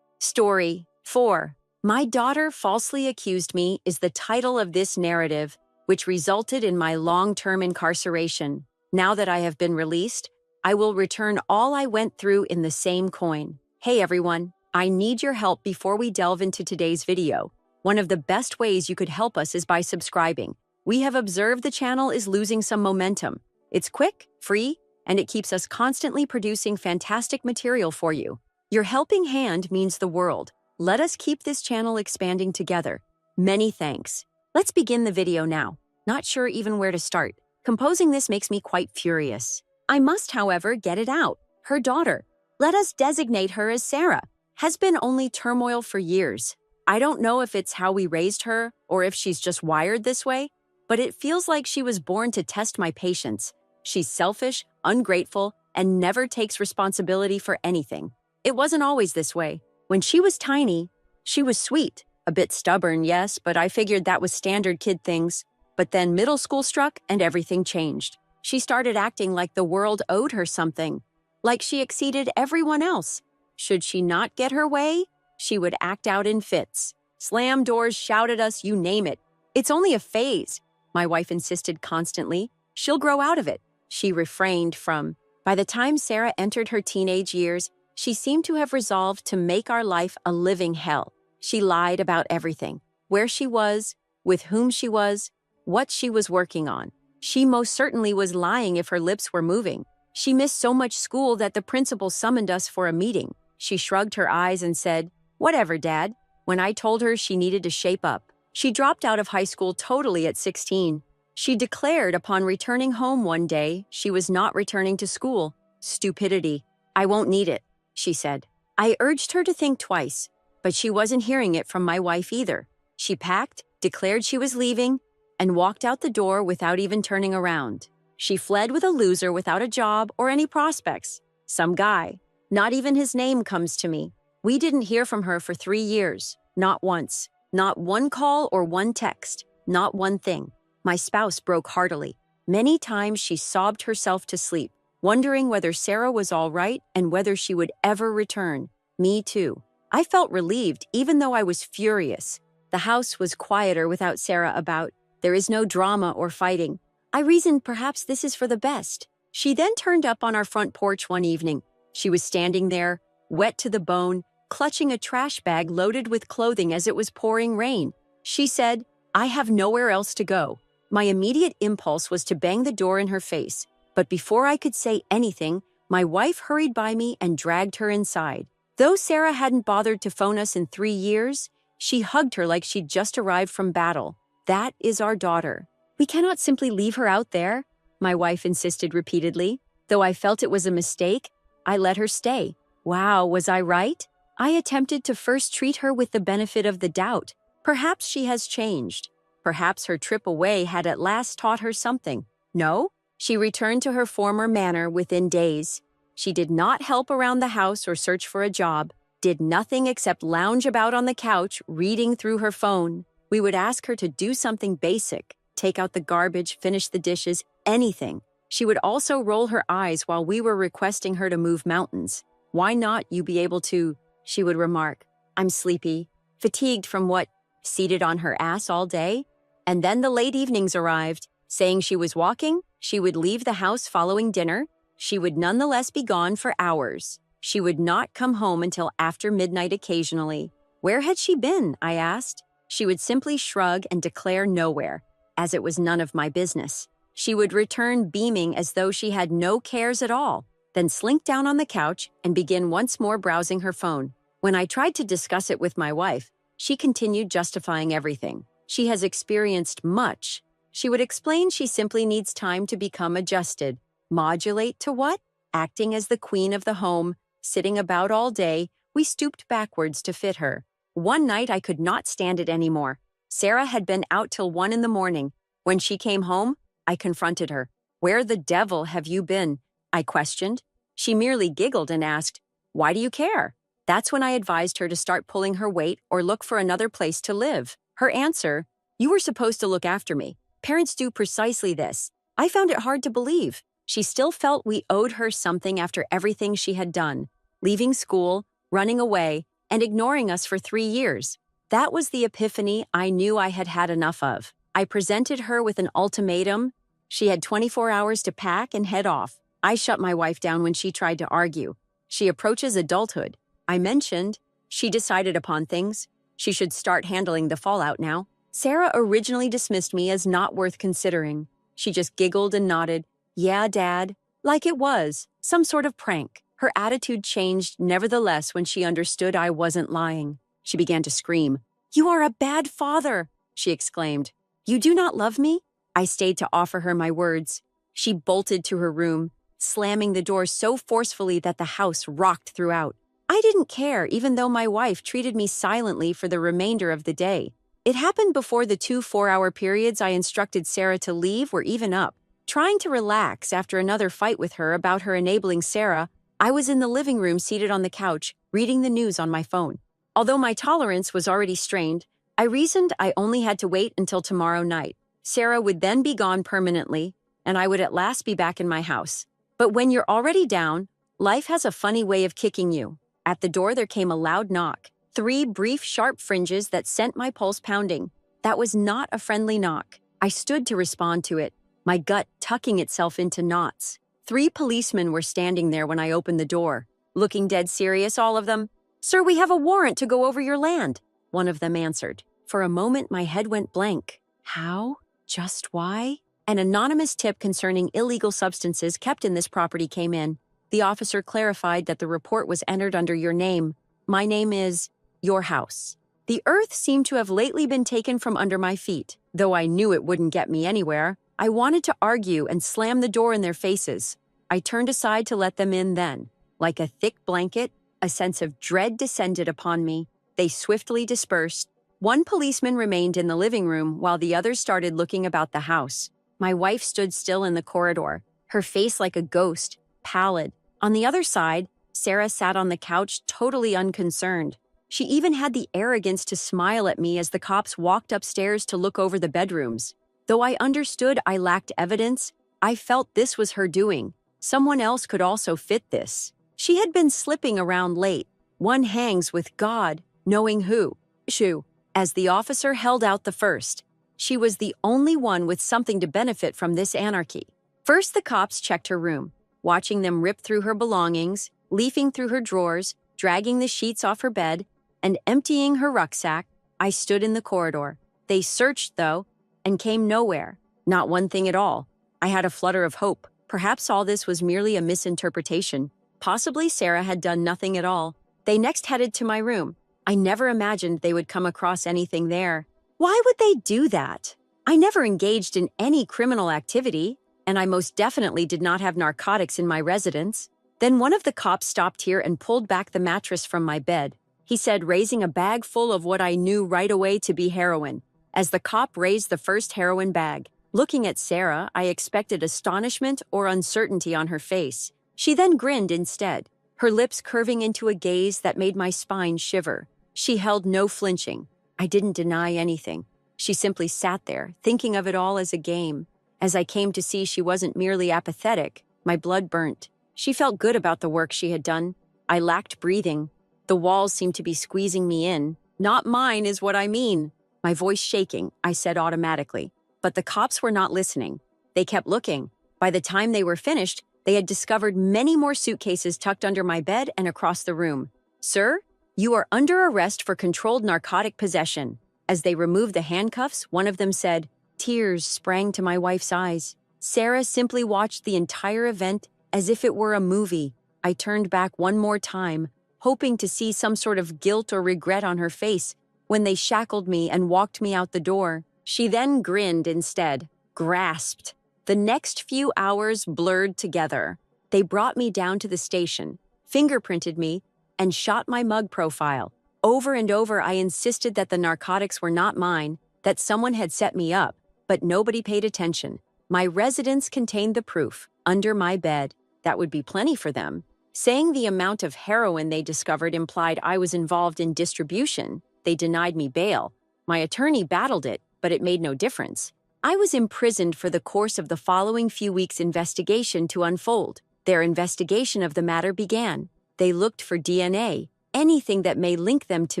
Story 4. My daughter falsely accused me is the title of this narrative, which resulted in my long-term incarceration. Now that I have been released, I will return all I went through in the same coin. Hey everyone, I need your help before we delve into today's video. One of the best ways you could help us is by subscribing. We have observed the channel is losing some momentum. It's quick, free, and it keeps us constantly producing fantastic material for you. Your helping hand means the world. Let us keep this channel expanding together. Many thanks. Let's begin the video now. Not sure even where to start. Composing this makes me quite furious. I must, however, get it out. Her daughter, let us designate her as Sarah, has been only turmoil for years. I don't know if it's how we raised her or if she's just wired this way, but it feels like she was born to test my patience. She's selfish, ungrateful, and never takes responsibility for anything. It wasn't always this way. When she was tiny, she was sweet. A bit stubborn, yes, but I figured that was standard kid things. But then middle school struck and everything changed. She started acting like the world owed her something, like she exceeded everyone else. Should she not get her way, she would act out in fits. Slam doors, shout at us, you name it. It's only a phase, my wife insisted constantly. She'll grow out of it. She refrained from. By the time Sarah entered her teenage years, she seemed to have resolved to make our life a living hell. She lied about everything, where she was, with whom she was, what she was working on. She most certainly was lying if her lips were moving. She missed so much school that the principal summoned us for a meeting. She shrugged her eyes and said, "Whatever, Dad," when I told her she needed to shape up. She dropped out of high school totally at 16. She declared upon returning home one day she was not returning to school. Stupidity. I won't need it, she said. I urged her to think twice, but she wasn't hearing it from my wife either. She packed, declared she was leaving, and walked out the door without even turning around. She fled with a loser without a job or any prospects. Some guy. Not even his name comes to me. We didn't hear from her for 3 years. Not once. Not one call or one text. Not one thing. My spouse broke heartily. Many times she sobbed herself to sleep, wondering whether Sarah was all right and whether she would ever return. Me too. I felt relieved, even though I was furious. The house was quieter without Sarah about. There is no drama or fighting. I reasoned perhaps this is for the best. She then turned up on our front porch one evening. She was standing there, wet to the bone, clutching a trash bag loaded with clothing as it was pouring rain. She said, "I have nowhere else to go." My immediate impulse was to bang the door in her face, but before I could say anything, my wife hurried by me and dragged her inside. Though Sarah hadn't bothered to phone us in 3 years, she hugged her like she'd just arrived from battle. That is our daughter. We cannot simply leave her out there, my wife insisted repeatedly. Though I felt it was a mistake, I let her stay. Wow, was I right? I attempted to first treat her with the benefit of the doubt. Perhaps she has changed. Perhaps her trip away had at last taught her something. No, she returned to her former manner within days. She did not help around the house or search for a job, did nothing except lounge about on the couch, reading through her phone. We would ask her to do something basic, take out the garbage, finish the dishes, anything. She would also roll her eyes while we were requesting her to move mountains. "Why not you be able to?" she would remark. "I'm sleepy, fatigued from what, seated on her ass all day?" And then the late evenings arrived. Saying she was walking, she would leave the house following dinner. She would nonetheless be gone for hours. She would not come home until after midnight occasionally. Where had she been, I asked. She would simply shrug and declare nowhere, as it was none of my business. She would return beaming as though she had no cares at all, then slink down on the couch and begin once more browsing her phone. When I tried to discuss it with my wife, she continued justifying everything. She has experienced much. She would explain she simply needs time to become adjusted. Modulate to what? Acting as the queen of the home, sitting about all day, we stooped backwards to fit her. One night I could not stand it anymore. Sarah had been out till 1 a.m. When she came home, I confronted her. "Where the devil have you been?" I questioned. She merely giggled and asked, "Why do you care?" That's when I advised her to start pulling her weight or look for another place to live. Her answer, "You were supposed to look after me. Parents do precisely this." I found it hard to believe. She still felt we owed her something after everything she had done, leaving school, running away, and ignoring us for 3 years. That was the epiphany I knew I had had enough of. I presented her with an ultimatum. She had 24 hours to pack and head off. I shut my wife down when she tried to argue. She approaches adulthood. I mentioned, she decided upon things. She should start handling the fallout now. Sarah originally dismissed me as not worth considering. She just giggled and nodded. "Yeah, Dad," like it was some sort of prank. Her attitude changed nevertheless when she understood I wasn't lying. She began to scream. "You are a bad father," she exclaimed. "You do not love me?" I stayed to offer her my words. She bolted to her room, slamming the door so forcefully that the house rocked throughout. I didn't care, even though my wife treated me silently for the remainder of the day. It happened before the 2 4-hour periods I instructed Sarah to leave were even up. Trying to relax after another fight with her about her enabling Sarah, I was in the living room seated on the couch, reading the news on my phone. Although my tolerance was already strained, I reasoned I only had to wait until tomorrow night. Sarah would then be gone permanently, and I would at last be back in my house. But when you're already down, life has a funny way of kicking you. At the door there came a loud knock. 3 brief, sharp fringes that sent my pulse pounding. That was not a friendly knock. I stood to respond to it, my gut tucking itself into knots. 3 policemen were standing there when I opened the door, looking dead serious, all of them. "Sir, we have a warrant to go over your land," one of them answered. For a moment, my head went blank. How? Just why? An anonymous tip concerning illegal substances kept in this property came in. The officer clarified that the report was entered under your name. My name is your house. The earth seemed to have lately been taken from under my feet. Though I knew it wouldn't get me anywhere, I wanted to argue and slam the door in their faces. I turned aside to let them in then. Like a thick blanket, a sense of dread descended upon me. They swiftly dispersed. 1 policeman remained in the living room while the others started looking about the house. My wife stood still in the corridor, her face like a ghost, pallid. On the other side, Sarah sat on the couch totally unconcerned. She even had the arrogance to smile at me as the cops walked upstairs to look over the bedrooms. Though I understood I lacked evidence, I felt this was her doing. Someone else could also fit this. She had been slipping around late. One hangs with God, knowing who. Shoo. As the officer held out the first, she was the only one with something to benefit from this anarchy. First, the cops checked her room, watching them rip through her belongings, leafing through her drawers, dragging the sheets off her bed, and emptying her rucksack. I stood in the corridor. They searched, though, and came nowhere. Not one thing at all. I had a flutter of hope. Perhaps all this was merely a misinterpretation. Possibly Sarah had done nothing at all. They next headed to my room. I never imagined they would come across anything there. Why would they do that? I never engaged in any criminal activity, and I most definitely did not have narcotics in my residence. Then one of the cops stopped here and pulled back the mattress from my bed. He said, raising a bag full of what I knew right away to be heroin. As the cop raised the first heroin bag, looking at Sarah, I expected astonishment or uncertainty on her face. She then grinned instead, her lips curving into a gaze that made my spine shiver. She held no flinching. I didn't deny anything. She simply sat there, thinking of it all as a game. As I came to see she wasn't merely apathetic, my blood burnt. She felt good about the work she had done. I lacked breathing. The walls seemed to be squeezing me in. Not mine is what I mean. My voice shaking, I said automatically. But the cops were not listening. They kept looking. By the time they were finished, they had discovered many more suitcases tucked under my bed and across the room. Sir, you are under arrest for controlled narcotic possession. As they removed the handcuffs, one of them said, tears sprang to my wife's eyes. Sarah simply watched the entire event as if it were a movie. I turned back one more time, hoping to see some sort of guilt or regret on her face when they shackled me and walked me out the door. She then grinned instead, grasped. The next few hours blurred together. They brought me down to the station, fingerprinted me, and shot my mug profile. Over and over, I insisted that the narcotics were not mine, that someone had set me up, but nobody paid attention. My residence contained the proof, under my bed. That would be plenty for them. Saying the amount of heroin they discovered implied I was involved in distribution, they denied me bail. My attorney battled it, but it made no difference. I was imprisoned for the course of the following few weeks' investigation to unfold. Their investigation of the matter began. They looked for DNA, anything that may link them to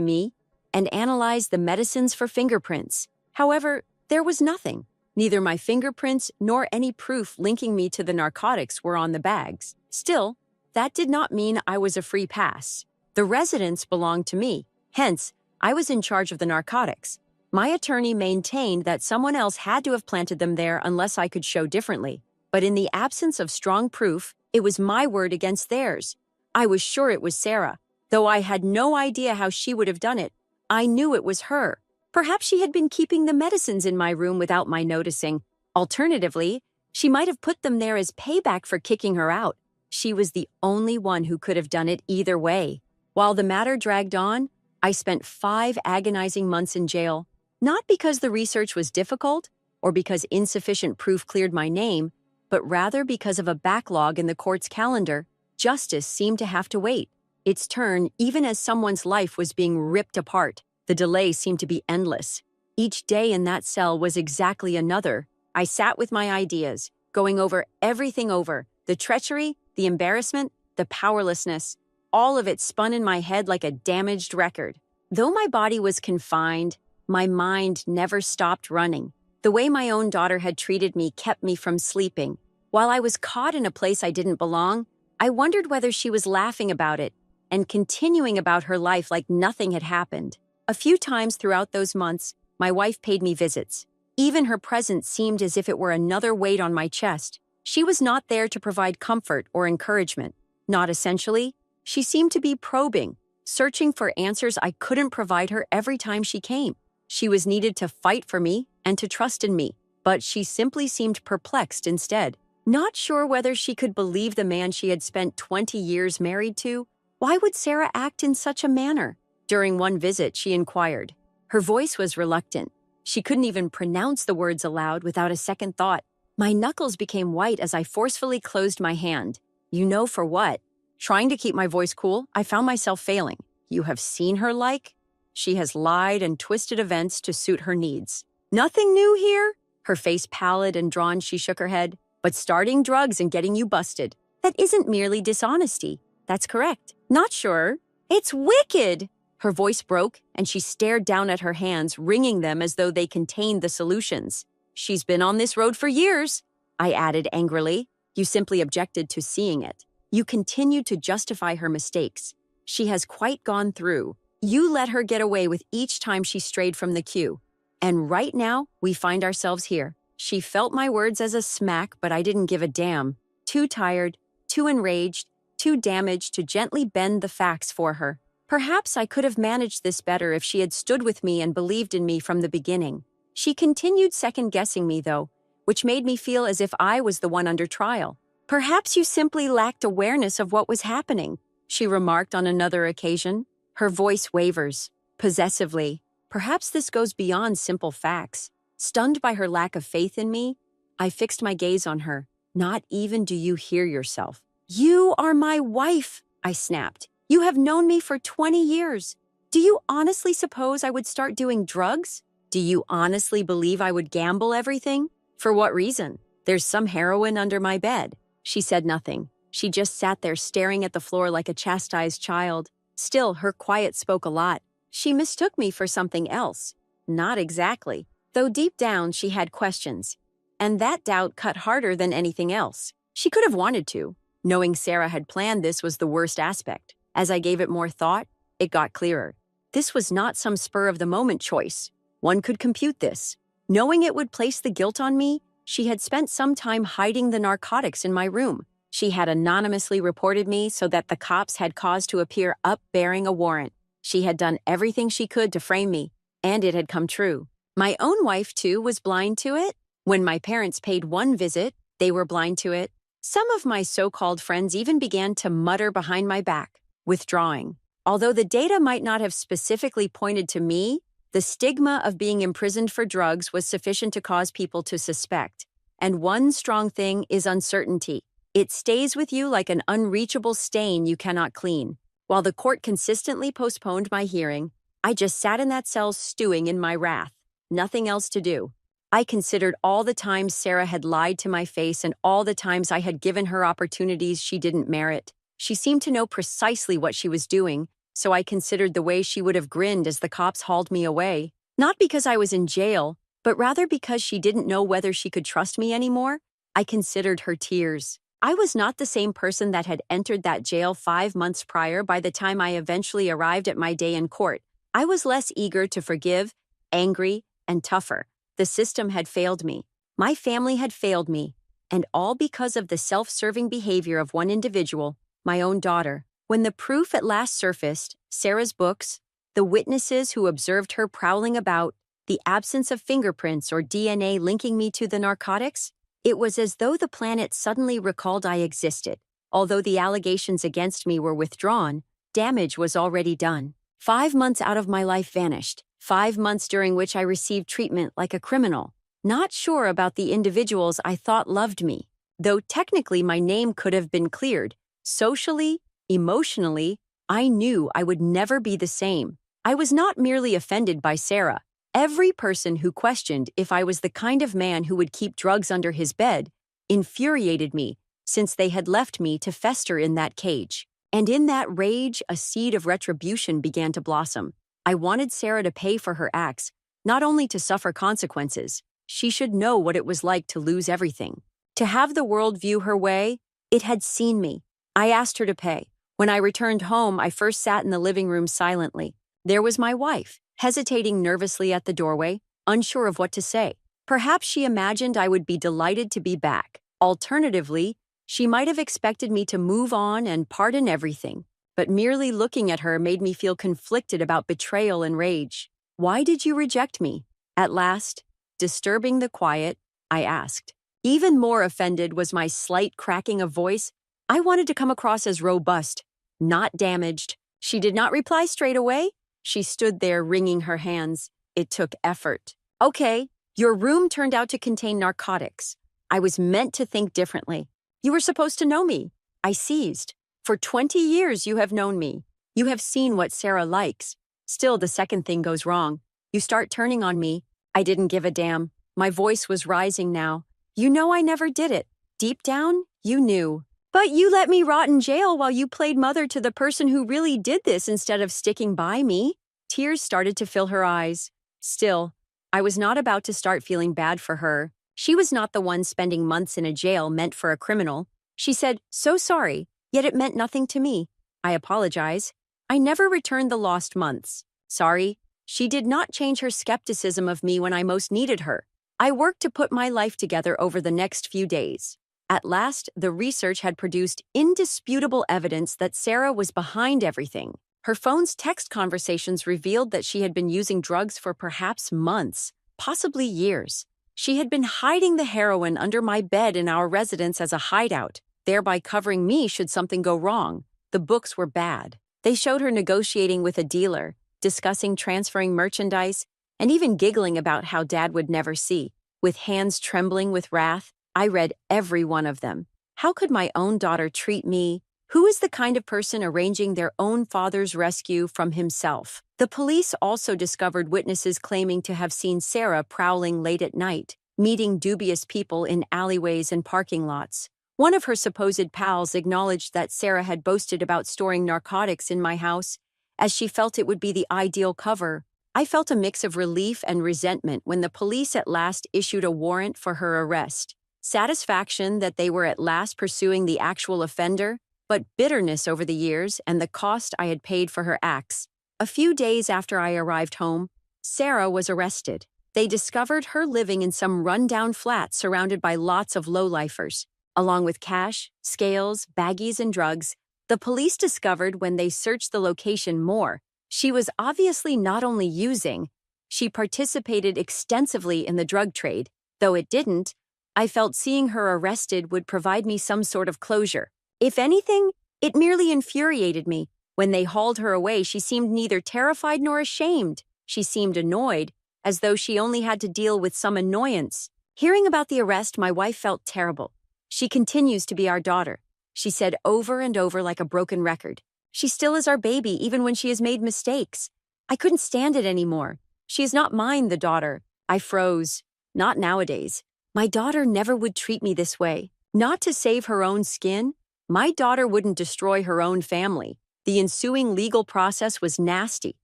me, and analyzed the medicines for fingerprints. However, there was nothing. Neither my fingerprints nor any proof linking me to the narcotics were on the bags. Still, that did not mean I was a free pass. The residence belonged to me. Hence, I was in charge of the narcotics. My attorney maintained that someone else had to have planted them there unless I could show differently. But in the absence of strong proof, it was my word against theirs. I was sure it was Sarah. Though I had no idea how she would have done it, I knew it was her. Perhaps she had been keeping the medicines in my room without my noticing. Alternatively, she might have put them there as payback for kicking her out. She was the only one who could have done it either way. While the matter dragged on, I spent 5 agonizing months in jail. Not because the research was difficult or because insufficient proof cleared my name, but rather because of a backlog in the court's calendar. Justice seemed to have to wait its turn even as someone's life was being ripped apart. The delay seemed to be endless. Each day in that cell was exactly another. I sat with my ideas, going over everything over. The treachery, the embarrassment, the powerlessness. All of it spun in my head like a damaged record. Though my body was confined, my mind never stopped running. The way my own daughter had treated me kept me from sleeping. While I was caught in a place I didn't belong, I wondered whether she was laughing about it and continuing about her life like nothing had happened. A few times throughout those months, my wife paid me visits. Even her presence seemed as if it were another weight on my chest. She was not there to provide comfort or encouragement. Not essentially. She seemed to be probing, searching for answers I couldn't provide her every time she came. She was needed to fight for me and to trust in me, but she simply seemed perplexed instead. Not sure whether she could believe the man she had spent 20 years married to. Why would Sarah act in such a manner? During one visit, she inquired. Her voice was reluctant. She couldn't even pronounce the words aloud without a second thought. My knuckles became white as I forcefully closed my hand. You know for what? Trying to keep my voice cool, I found myself failing. You have seen her like? She has lied and twisted events to suit her needs. Nothing new here? Her face pallid and drawn, she shook her head. But starting drugs and getting you busted. That isn't merely dishonesty. That's correct. Not sure. It's wicked! Her voice broke, and she stared down at her hands, wringing them as though they contained the solutions. She's been on this road for years, I added angrily. You simply objected to seeing it. You continued to justify her mistakes. She has quite gone through. You let her get away with each time she strayed from the queue. And right now, we find ourselves here. She felt my words as a smack, but I didn't give a damn. Too tired, too enraged, too damaged to gently bend the facts for her. Perhaps I could have managed this better if she had stood with me and believed in me from the beginning. She continued second-guessing me, though, which made me feel as if I was the one under trial. Perhaps you simply lacked awareness of what was happening, she remarked on another occasion. Her voice wavers, possessively. Perhaps this goes beyond simple facts. Stunned by her lack of faith in me, I fixed my gaze on her. Not even do you hear yourself. You are my wife, I snapped. You have known me for 20 years. Do you honestly suppose I would start doing drugs? Do you honestly believe I would gamble everything? For what reason? There's some heroin under my bed. She said nothing. She just sat there staring at the floor like a chastised child. Still, her quiet spoke a lot. She mistook me for something else. Not exactly. Though deep down she had questions. And that doubt cut harder than anything else. She could have wanted to. Knowing Sarah had planned this was the worst aspect. As I gave it more thought, it got clearer. This was not some spur-of-the-moment choice. One could compute this. Knowing it would place the guilt on me, she had spent some time hiding the narcotics in my room. She had anonymously reported me so that the cops had cause to appear up bearing a warrant. She had done everything she could to frame me, and it had come true. My own wife, too, was blind to it. When my parents paid one visit, they were blind to it. Some of my so-called friends even began to mutter behind my back, withdrawing. Although the data might not have specifically pointed to me, the stigma of being imprisoned for drugs was sufficient to cause people to suspect. And one strong thing is uncertainty. It stays with you like an unreachable stain you cannot clean. While the court consistently postponed my hearing, I just sat in that cell stewing in my wrath. Nothing else to do. I considered all the times Sarah had lied to my face and all the times I had given her opportunities she didn't merit. She seemed to know precisely what she was doing, so I considered the way she would have grinned as the cops hauled me away. Not because I was in jail, but rather because she didn't know whether she could trust me anymore. I considered her tears. I was not the same person that had entered that jail 5 months prior by the time I eventually arrived at my day in court. I was less eager to forgive, angry, and tougher. The system had failed me. My family had failed me. And all because of the self-serving behavior of one individual, my own daughter. When the proof at last surfaced, Sarah's books, the witnesses who observed her prowling about, the absence of fingerprints or DNA linking me to the narcotics, it was as though the planet suddenly recalled I existed. Although the allegations against me were withdrawn, damage was already done. 5 months out of my life vanished. 5 months during which I received treatment like a criminal. Not sure about the individuals I thought loved me, though technically my name could have been cleared. Socially, emotionally, I knew I would never be the same. I was not merely offended by Sarah. Every person who questioned if I was the kind of man who would keep drugs under his bed infuriated me, since they had left me to fester in that cage. And in that rage, a seed of retribution began to blossom. I wanted Sarah to pay for her acts, not only to suffer consequences. She should know what it was like to lose everything. To have the world view her way, it had seen me. I asked her to pay. When I returned home, I first sat in the living room silently. There was my wife, hesitating nervously at the doorway, unsure of what to say. Perhaps she imagined I would be delighted to be back. Alternatively, she might have expected me to move on and pardon everything. But merely looking at her made me feel conflicted about betrayal and rage. Why did you reject me? At last, disturbing the quiet, I asked. Even more offended was my slight cracking of voice. I wanted to come across as robust, not damaged. She did not reply straight away. She stood there wringing her hands. It took effort. Okay, your room turned out to contain narcotics. I was meant to think differently. You were supposed to know me. I seized. For 20 years you have known me. You have seen what Sarah likes. Still, the second thing goes wrong. You start turning on me. I didn't give a damn. My voice was rising now. You know I never did it. Deep down, you knew. But you let me rot in jail while you played mother to the person who really did this instead of sticking by me. Tears started to fill her eyes. Still, I was not about to start feeling bad for her. She was not the one spending months in a jail meant for a criminal. She said, "So sorry," yet it meant nothing to me. I apologize. I never returned the lost months. Sorry. She did not change her skepticism of me when I most needed her. I worked to put my life together over the next few days. At last, the research had produced indisputable evidence that Sarah was behind everything. Her phone's text conversations revealed that she had been using drugs for perhaps months, possibly years. She had been hiding the heroin under my bed in our residence as a hideout, thereby covering me should something go wrong. The books were bad. They showed her negotiating with a dealer, discussing transferring merchandise, and even giggling about how Dad would never see. With hands trembling with wrath, I read every one of them. How could my own daughter treat me? Who is the kind of person arranging their own father's rescue from himself? The police also discovered witnesses claiming to have seen Sarah prowling late at night, meeting dubious people in alleyways and parking lots. One of her supposed pals acknowledged that Sarah had boasted about storing narcotics in my house, as she felt it would be the ideal cover. I felt a mix of relief and resentment when the police at last issued a warrant for her arrest. Satisfaction that they were at last pursuing the actual offender, but bitterness over the years and the cost I had paid for her acts. A few days after I arrived home, Sarah was arrested. They discovered her living in some rundown flat surrounded by lots of lowlifers. Along with cash, scales, baggies, and drugs, the police discovered when they searched the location more. She was obviously not only using, she participated extensively in the drug trade. Though it didn't, I felt seeing her arrested would provide me some sort of closure. If anything, it merely infuriated me. When they hauled her away, she seemed neither terrified nor ashamed. She seemed annoyed, as though she only had to deal with some annoyance. Hearing about the arrest, my wife felt terrible. "She continues to be our daughter," she said over and over like a broken record. "She still is our baby, even when she has made mistakes." I couldn't stand it anymore. "She is not mine, the daughter." I froze. Not nowadays. My daughter never would treat me this way. Not to save her own skin. My daughter wouldn't destroy her own family. The ensuing legal process was nasty,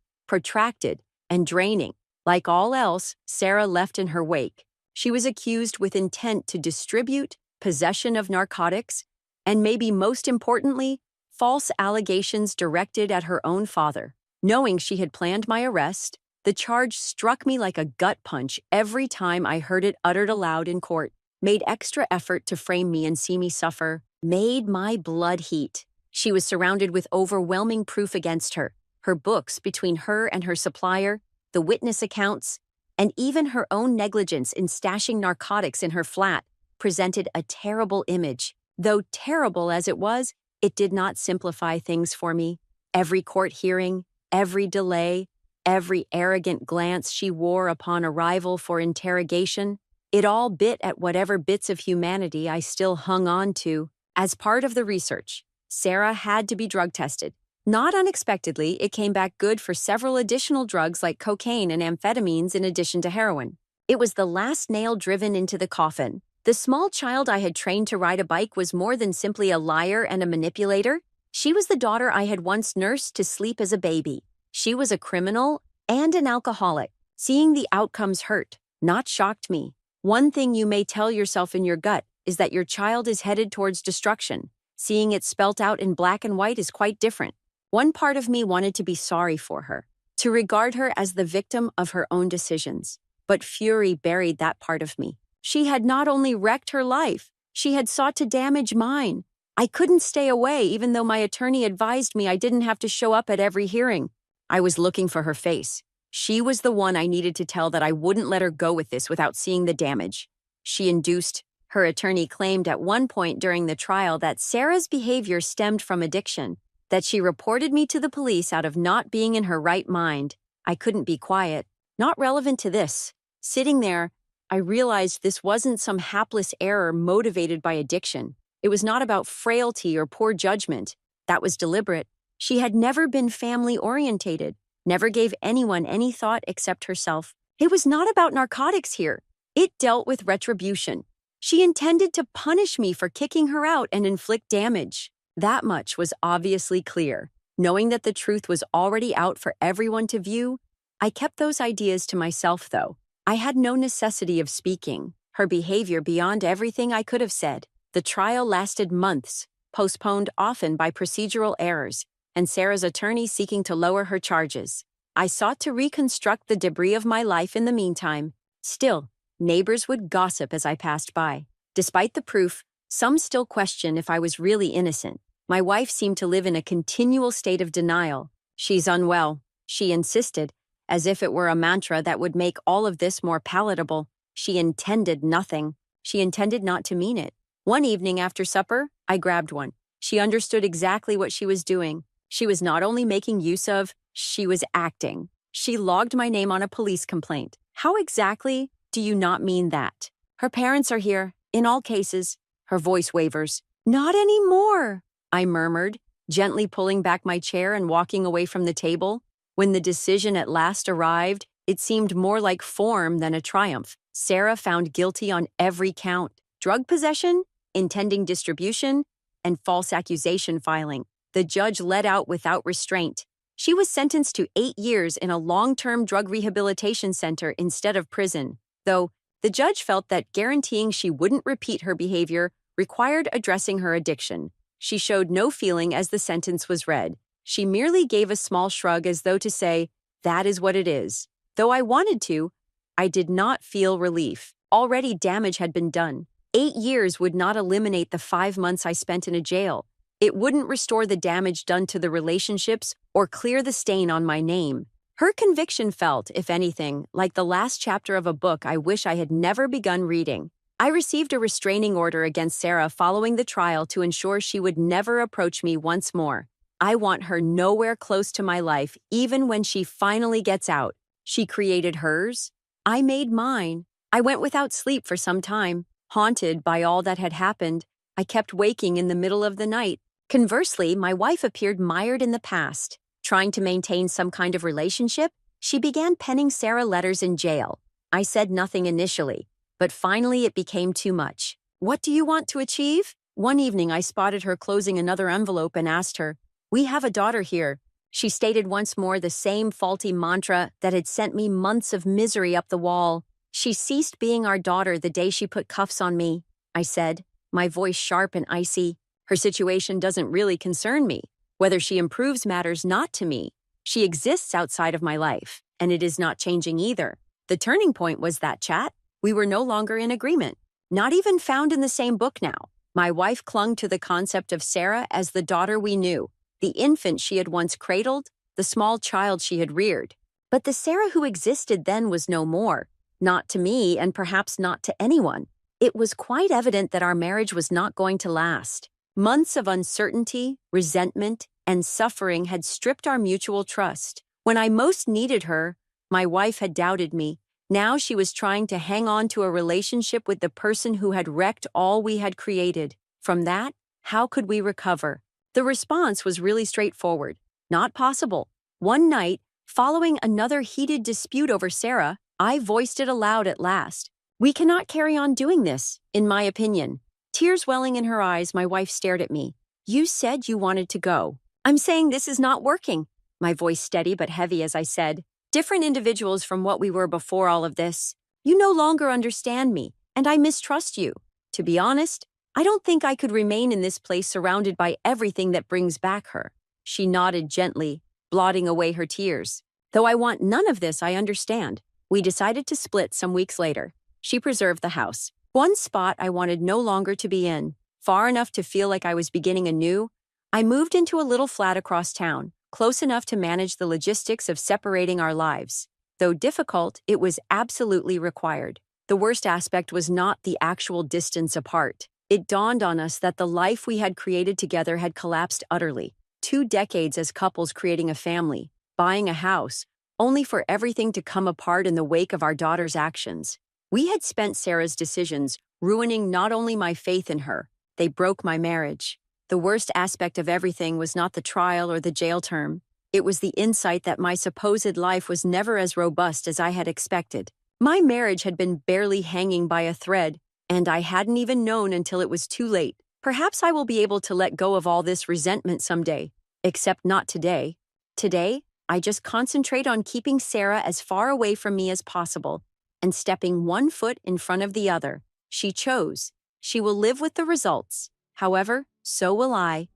protracted, and draining. Like all else, Sarah left in her wake. She was accused with intent to distribute, possession of narcotics, and maybe most importantly, false allegations directed at her own father. Knowing she had planned my arrest, the charge struck me like a gut punch every time I heard it uttered aloud in court. Made extra effort to frame me and see me suffer. Made my blood heat. She was surrounded with overwhelming proof against her. Her books between her and her supplier, the witness accounts, and even her own negligence in stashing narcotics in her flat presented a terrible image. Though terrible as it was, it did not simplify things for me. Every court hearing, every delay, every arrogant glance she wore upon arrival for interrogation, it all bit at whatever bits of humanity I still hung on to. As part of the research, Sarah had to be drug tested. Not unexpectedly, it came back good for several additional drugs like cocaine and amphetamines in addition to heroin. It was the last nail driven into the coffin. The small child I had trained to ride a bike was more than simply a liar and a manipulator. She was the daughter I had once nursed to sleep as a baby. She was a criminal and an alcoholic. Seeing the outcomes hurt, not shocked me. One thing you may tell yourself in your gut is that your child is headed towards destruction. Seeing it spelt out in black and white is quite different. One part of me wanted to be sorry for her, to regard her as the victim of her own decisions. But fury buried that part of me. She had not only wrecked her life, she had sought to damage mine. I couldn't stay away even though my attorney advised me I didn't have to show up at every hearing. I was looking for her face. She was the one I needed to tell that I wouldn't let her go with this without seeing the damage. She induced. Her attorney claimed at one point during the trial that Sarah's behavior stemmed from addiction, that she reported me to the police out of not being in her right mind. I couldn't be quiet. Not relevant to this. Sitting there, I realized this wasn't some hapless error motivated by addiction. It was not about frailty or poor judgment. That was deliberate. She had never been family-orientated, never gave anyone any thought except herself. It was not about narcotics here. It dealt with retribution. She intended to punish me for kicking her out and inflict damage. That much was obviously clear. Knowing that the truth was already out for everyone to view, I kept those ideas to myself, though. I had no necessity of speaking. Her behavior beyond everything I could have said. The trial lasted months, postponed often by procedural errors, and Sarah's attorney seeking to lower her charges. I sought to reconstruct the debris of my life in the meantime. Still, neighbors would gossip as I passed by. Despite the proof, some still question if I was really innocent. My wife seemed to live in a continual state of denial. She's unwell, she insisted, as if it were a mantra that would make all of this more palatable. She intended nothing. She intended not to mean it. One evening after supper, I grabbed one. She understood exactly what she was doing. She was not only making use of, she was acting. She logged my name on a police complaint. How exactly do you not mean that? Her parents are here, in all cases. Her voice wavers. Not anymore, I murmured, gently pulling back my chair and walking away from the table. When the decision at last arrived, it seemed more like form than a triumph. Sarah found guilty on every count: drug possession, intending distribution, and false accusation filing. The judge let out without restraint. She was sentenced to 8 years in a long-term drug rehabilitation center instead of prison, though the judge felt that guaranteeing she wouldn't repeat her behavior required addressing her addiction. She showed no feeling as the sentence was read. She merely gave a small shrug as though to say, "That is what it is." Though I wanted to, I did not feel relief. Already damage had been done. 8 years would not eliminate the 5 months I spent in a jail. It wouldn't restore the damage done to the relationships or clear the stain on my name. Her conviction felt, if anything, like the last chapter of a book I wish I had never begun reading. I received a restraining order against Sarah following the trial to ensure she would never approach me once more. I want her nowhere close to my life, even when she finally gets out. She created hers. I made mine. I went without sleep for some time. Haunted by all that had happened, I kept waking in the middle of the night. Conversely, my wife appeared mired in the past. Trying to maintain some kind of relationship, she began penning Sarah letters in jail. I said nothing initially, but finally it became too much. "What do you want to achieve?" One evening I spotted her closing another envelope and asked her, "We have a daughter here." She stated once more the same faulty mantra that had sent me months of misery up the wall. "She ceased being our daughter the day she put cuffs on me," I said, my voice sharp and icy. "Her situation doesn't really concern me. Whether she improves matters not to me. She exists outside of my life, and it is not changing either." The turning point was that chat. We were no longer in agreement, not even found in the same book now. My wife clung to the concept of Sarah as the daughter we knew, the infant she had once cradled, the small child she had reared. But the Sarah who existed then was no more, not to me and perhaps not to anyone. It was quite evident that our marriage was not going to last. Months of uncertainty, resentment, and suffering had stripped our mutual trust. When I most needed her, my wife had doubted me. Now she was trying to hang on to a relationship with the person who had wrecked all we had created. From that, how could we recover? The response was really straightforward. Not possible. One night, following another heated dispute over Sarah, I voiced it aloud at last. "We cannot carry on doing this, in my opinion." Tears welling in her eyes, my wife stared at me. "You said you wanted to go." "I'm saying this is not working." My voice steady but heavy as I said, "Different individuals from what we were before all of this. You no longer understand me, and I mistrust you. To be honest, I don't think I could remain in this place surrounded by everything that brings back her." She nodded gently, blotting away her tears. "Though I want none of this, I understand." We decided to split some weeks later. She preserved the house. One spot I wanted no longer to be in, far enough to feel like I was beginning anew, I moved into a little flat across town, close enough to manage the logistics of separating our lives. Though difficult, it was absolutely required. The worst aspect was not the actual distance apart. It dawned on us that the life we had created together had collapsed utterly. 2 decades as couples creating a family, buying a house, only for everything to come apart in the wake of our daughter's actions. We had spent Sarah's decisions ruining not only my faith in her, they broke my marriage. The worst aspect of everything was not the trial or the jail term. It was the insight that my supposed life was never as robust as I had expected. My marriage had been barely hanging by a thread, and I hadn't even known until it was too late. Perhaps I will be able to let go of all this resentment someday, except not today. Today, I just concentrate on keeping Sarah as far away from me as possible and stepping one foot in front of the other. She chose. She will live with the results. However, so will I.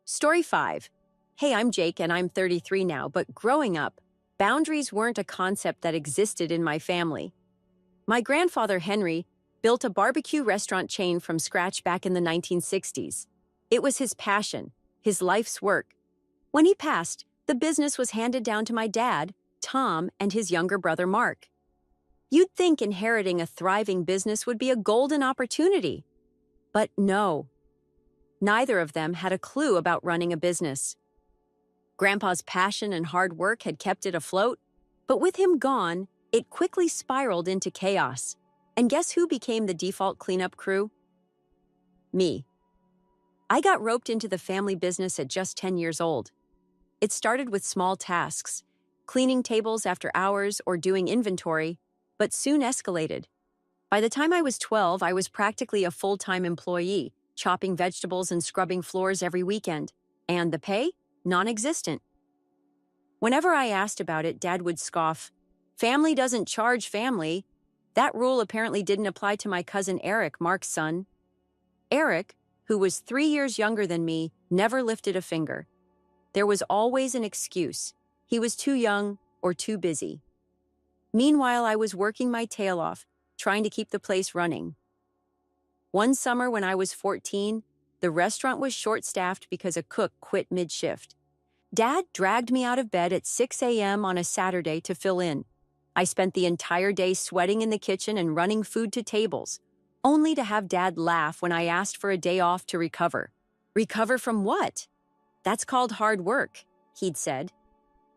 Story 5. Hey, I'm Jake and I'm 33 now, but growing up, boundaries weren't a concept that existed in my family. My grandfather, Henry, built a barbecue restaurant chain from scratch back in the 1960s. It was his passion, his life's work. When he passed, the business was handed down to my dad, Tom, and his younger brother, Mark. You'd think inheriting a thriving business would be a golden opportunity. But no. Neither of them had a clue about running a business. Grandpa's passion and hard work had kept it afloat, but with him gone, it quickly spiraled into chaos. And guess who became the default cleanup crew? Me. I got roped into the family business at just 10 years old. It started with small tasks, cleaning tables after hours or doing inventory, but soon escalated. By the time I was 12, I was practically a full-time employee, chopping vegetables and scrubbing floors every weekend. And the pay? Non-existent. Whenever I asked about it, Dad would scoff, "Family doesn't charge family." That rule apparently didn't apply to my cousin Eric, Mark's son. Eric, who was 3 years younger than me, never lifted a finger. There was always an excuse. He was too young or too busy. Meanwhile, I was working my tail off, trying to keep the place running. One summer when I was 14, the restaurant was short-staffed because a cook quit mid-shift. Dad dragged me out of bed at 6 a.m. on a Saturday to fill in. I spent the entire day sweating in the kitchen and running food to tables, only to have Dad laugh when I asked for a day off to recover. Recover from what? That's called hard work, he'd said.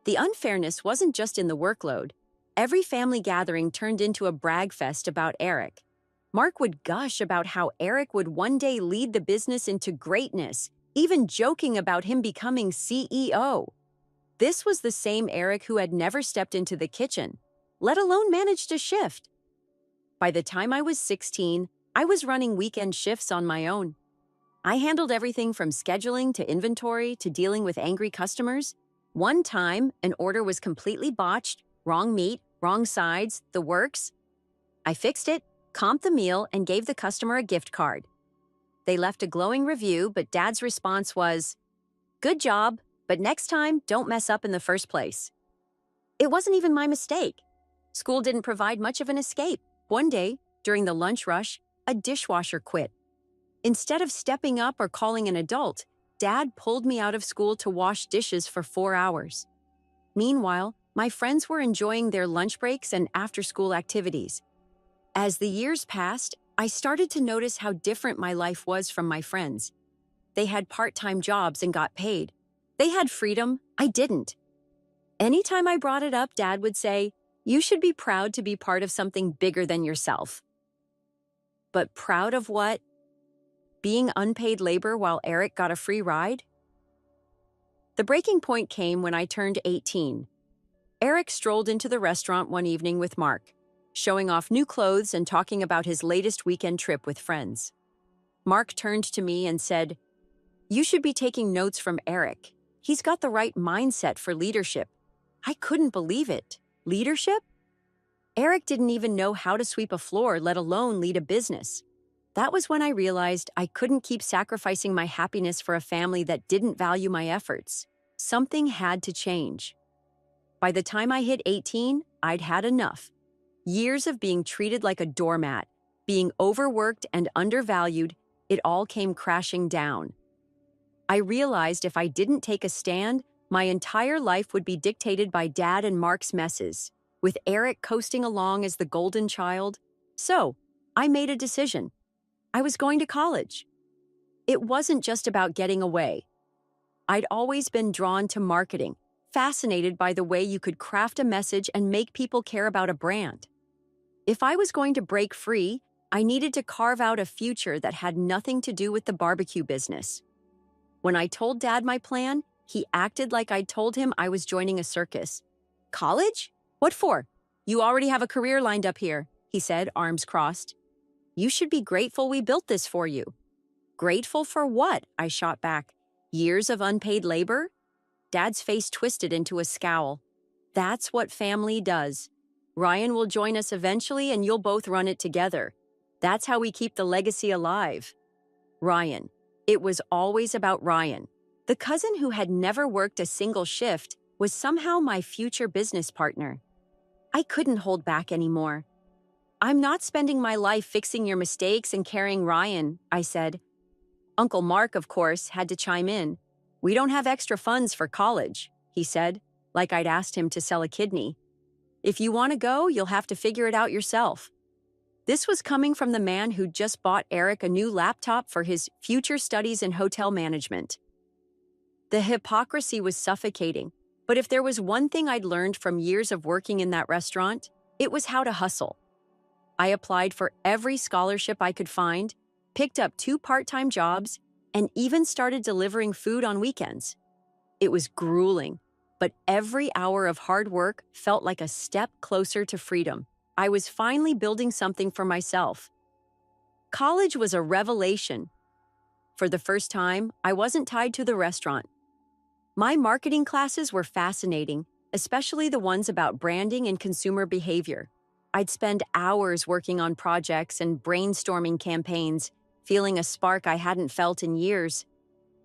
The unfairness wasn't just in the workload. Every family gathering turned into a brag fest about Eric. Mark would gush about how Eric would one day lead the business into greatness, even joking about him becoming CEO. This was the same Eric who had never stepped into the kitchen, let alone managed a shift. By the time I was 16, I was running weekend shifts on my own. I handled everything from scheduling to inventory to dealing with angry customers. One time, an order was completely botched, wrong meat, wrong sides, the works. I fixed it, comped the meal, and gave the customer a gift card. They left a glowing review, but Dad's response was, "Good job, but next time, don't mess up in the first place." It wasn't even my mistake. School didn't provide much of an escape. One day, during the lunch rush, a dishwasher quit. Instead of stepping up or calling an adult, Dad pulled me out of school to wash dishes for 4 hours. Meanwhile, my friends were enjoying their lunch breaks and after-school activities. As the years passed, I started to notice how different my life was from my friends. They had part-time jobs and got paid. They had freedom. I didn't. Anytime I brought it up, Dad would say, "You should be proud to be part of something bigger than yourself." But proud of what? Being unpaid labor while Eric got a free ride? The breaking point came when I turned 18. Eric strolled into the restaurant one evening with Mark, showing off new clothes and talking about his latest weekend trip with friends. Mark turned to me and said, "You should be taking notes from Eric. He's got the right mindset for leadership." I couldn't believe it. Leadership? Eric didn't even know how to sweep a floor, let alone lead a business. That was when I realized I couldn't keep sacrificing my happiness for a family that didn't value my efforts. Something had to change. By the time I hit 18, I'd had enough. Years of being treated like a doormat, being overworked and undervalued, it all came crashing down. I realized if I didn't take a stand, my entire life would be dictated by Dad and Mark's messes, with Eric coasting along as the golden child. So, I made a decision. I was going to college. It wasn't just about getting away. I'd always been drawn to marketing, fascinated by the way you could craft a message and make people care about a brand. If I was going to break free, I needed to carve out a future that had nothing to do with the barbecue business. When I told Dad my plan, he acted like I'd told him I was joining a circus. College? What for? You already have a career lined up here, he said, arms crossed. You should be grateful we built this for you. Grateful for what? I shot back. Years of unpaid labor? Dad's face twisted into a scowl. That's what family does. Ryan will join us eventually and you'll both run it together. That's how we keep the legacy alive. Ryan. It was always about Ryan. The cousin who had never worked a single shift was somehow my future business partner. I couldn't hold back anymore. I'm not spending my life fixing your mistakes and carrying Ryan, I said. Uncle Mark, of course, had to chime in. We don't have extra funds for college, he said, like I'd asked him to sell a kidney. If you want to go, you'll have to figure it out yourself. This was coming from the man who'd just bought Eric a new laptop for his future studies in hotel management. The hypocrisy was suffocating, but if there was one thing I'd learned from years of working in that restaurant, it was how to hustle. I applied for every scholarship I could find, picked up 2 part-time jobs, and even started delivering food on weekends. It was grueling, but every hour of hard work felt like a step closer to freedom. I was finally building something for myself. College was a revelation. For the first time, I wasn't tied to the restaurant. My marketing classes were fascinating, especially the ones about branding and consumer behavior. I'd spend hours working on projects and brainstorming campaigns, feeling a spark I hadn't felt in years.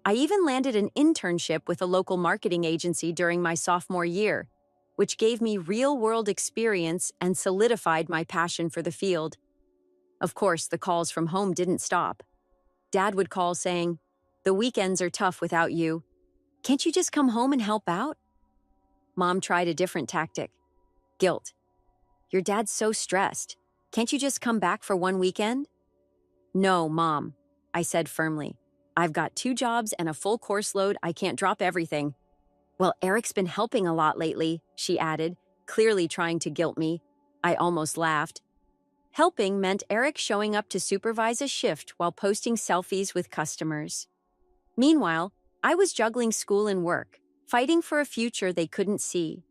I even landed an internship with a local marketing agency during my sophomore year, which gave me real-world experience and solidified my passion for the field. Of course, the calls from home didn't stop. Dad would call saying, "The weekends are tough without you. Can't you just come home and help out?" Mom tried a different tactic. Guilt. "Your dad's so stressed. Can't you just come back for one weekend?" "No, Mom," I said firmly. "I've got 2 jobs and a full course load. I can't drop everything." "Well, Eric's been helping a lot lately," she added, clearly trying to guilt me. I almost laughed. Helping meant Eric showing up to supervise a shift while posting selfies with customers. Meanwhile, I was juggling school and work, fighting for a future they couldn't see.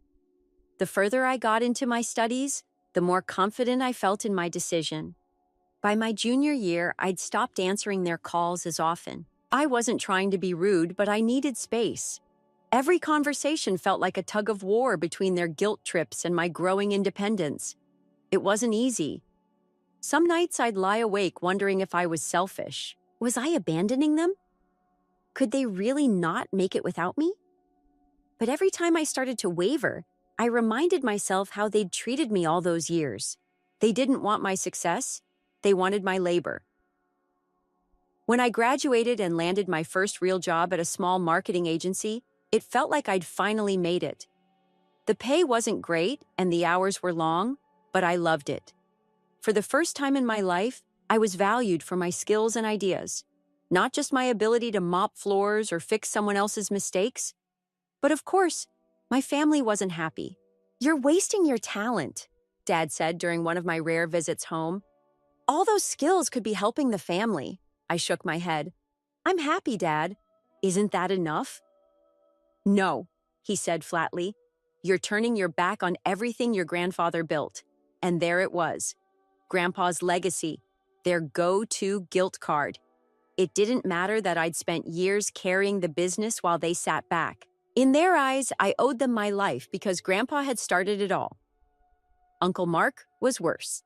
The further I got into my studies, the more confident I felt in my decision. By my junior year, I'd stopped answering their calls as often. I wasn't trying to be rude, but I needed space. Every conversation felt like a tug of war between their guilt trips and my growing independence. It wasn't easy. Some nights I'd lie awake wondering if I was selfish. Was I abandoning them? Could they really not make it without me? But every time I started to waver, I reminded myself how they'd treated me all those years. They didn't want my success. They wanted my labor. When I graduated and landed my first real job at a small marketing agency, it felt like I'd finally made it. The pay wasn't great and the hours were long, but I loved it. For the first time in my life, I was valued for my skills and ideas, not just my ability to mop floors or fix someone else's mistakes. But of course, my family wasn't happy. "You're wasting your talent," Dad said during one of my rare visits home. "All those skills could be helping the family." I shook my head. "I'm happy, Dad. Isn't that enough?" "No," he said flatly. "You're turning your back on everything your grandfather built." And there it was. Grandpa's legacy, their go-to guilt card. It didn't matter that I'd spent years carrying the business while they sat back. In their eyes, I owed them my life because Grandpa had started it all. Uncle Mark was worse.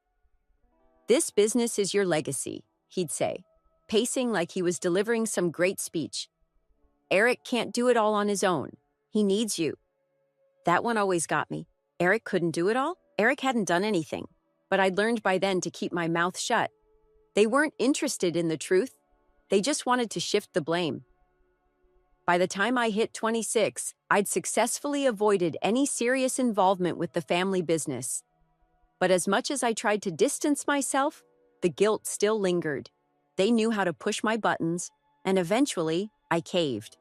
"This business is your legacy," he'd say, pacing like he was delivering some great speech. "Eric can't do it all on his own. He needs you." That one always got me. Eric couldn't do it all? Eric hadn't done anything. But I'd learned by then to keep my mouth shut. They weren't interested in the truth. They just wanted to shift the blame. By the time I hit 26, I'd successfully avoided any serious involvement with the family business. But as much as I tried to distance myself, the guilt still lingered. They knew how to push my buttons, and eventually, I caved.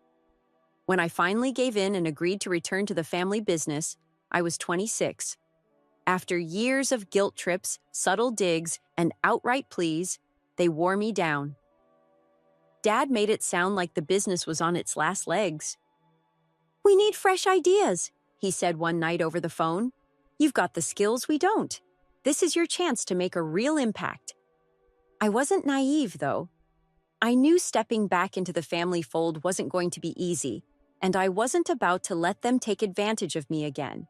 When I finally gave in and agreed to return to the family business, I was 26. After years of guilt trips, subtle digs, and outright pleas, they wore me down. Dad made it sound like the business was on its last legs. "We need fresh ideas," he said one night over the phone. "You've got the skills we don't. This is your chance to make a real impact." I wasn't naive, though. I knew stepping back into the family fold wasn't going to be easy, and I wasn't about to let them take advantage of me again.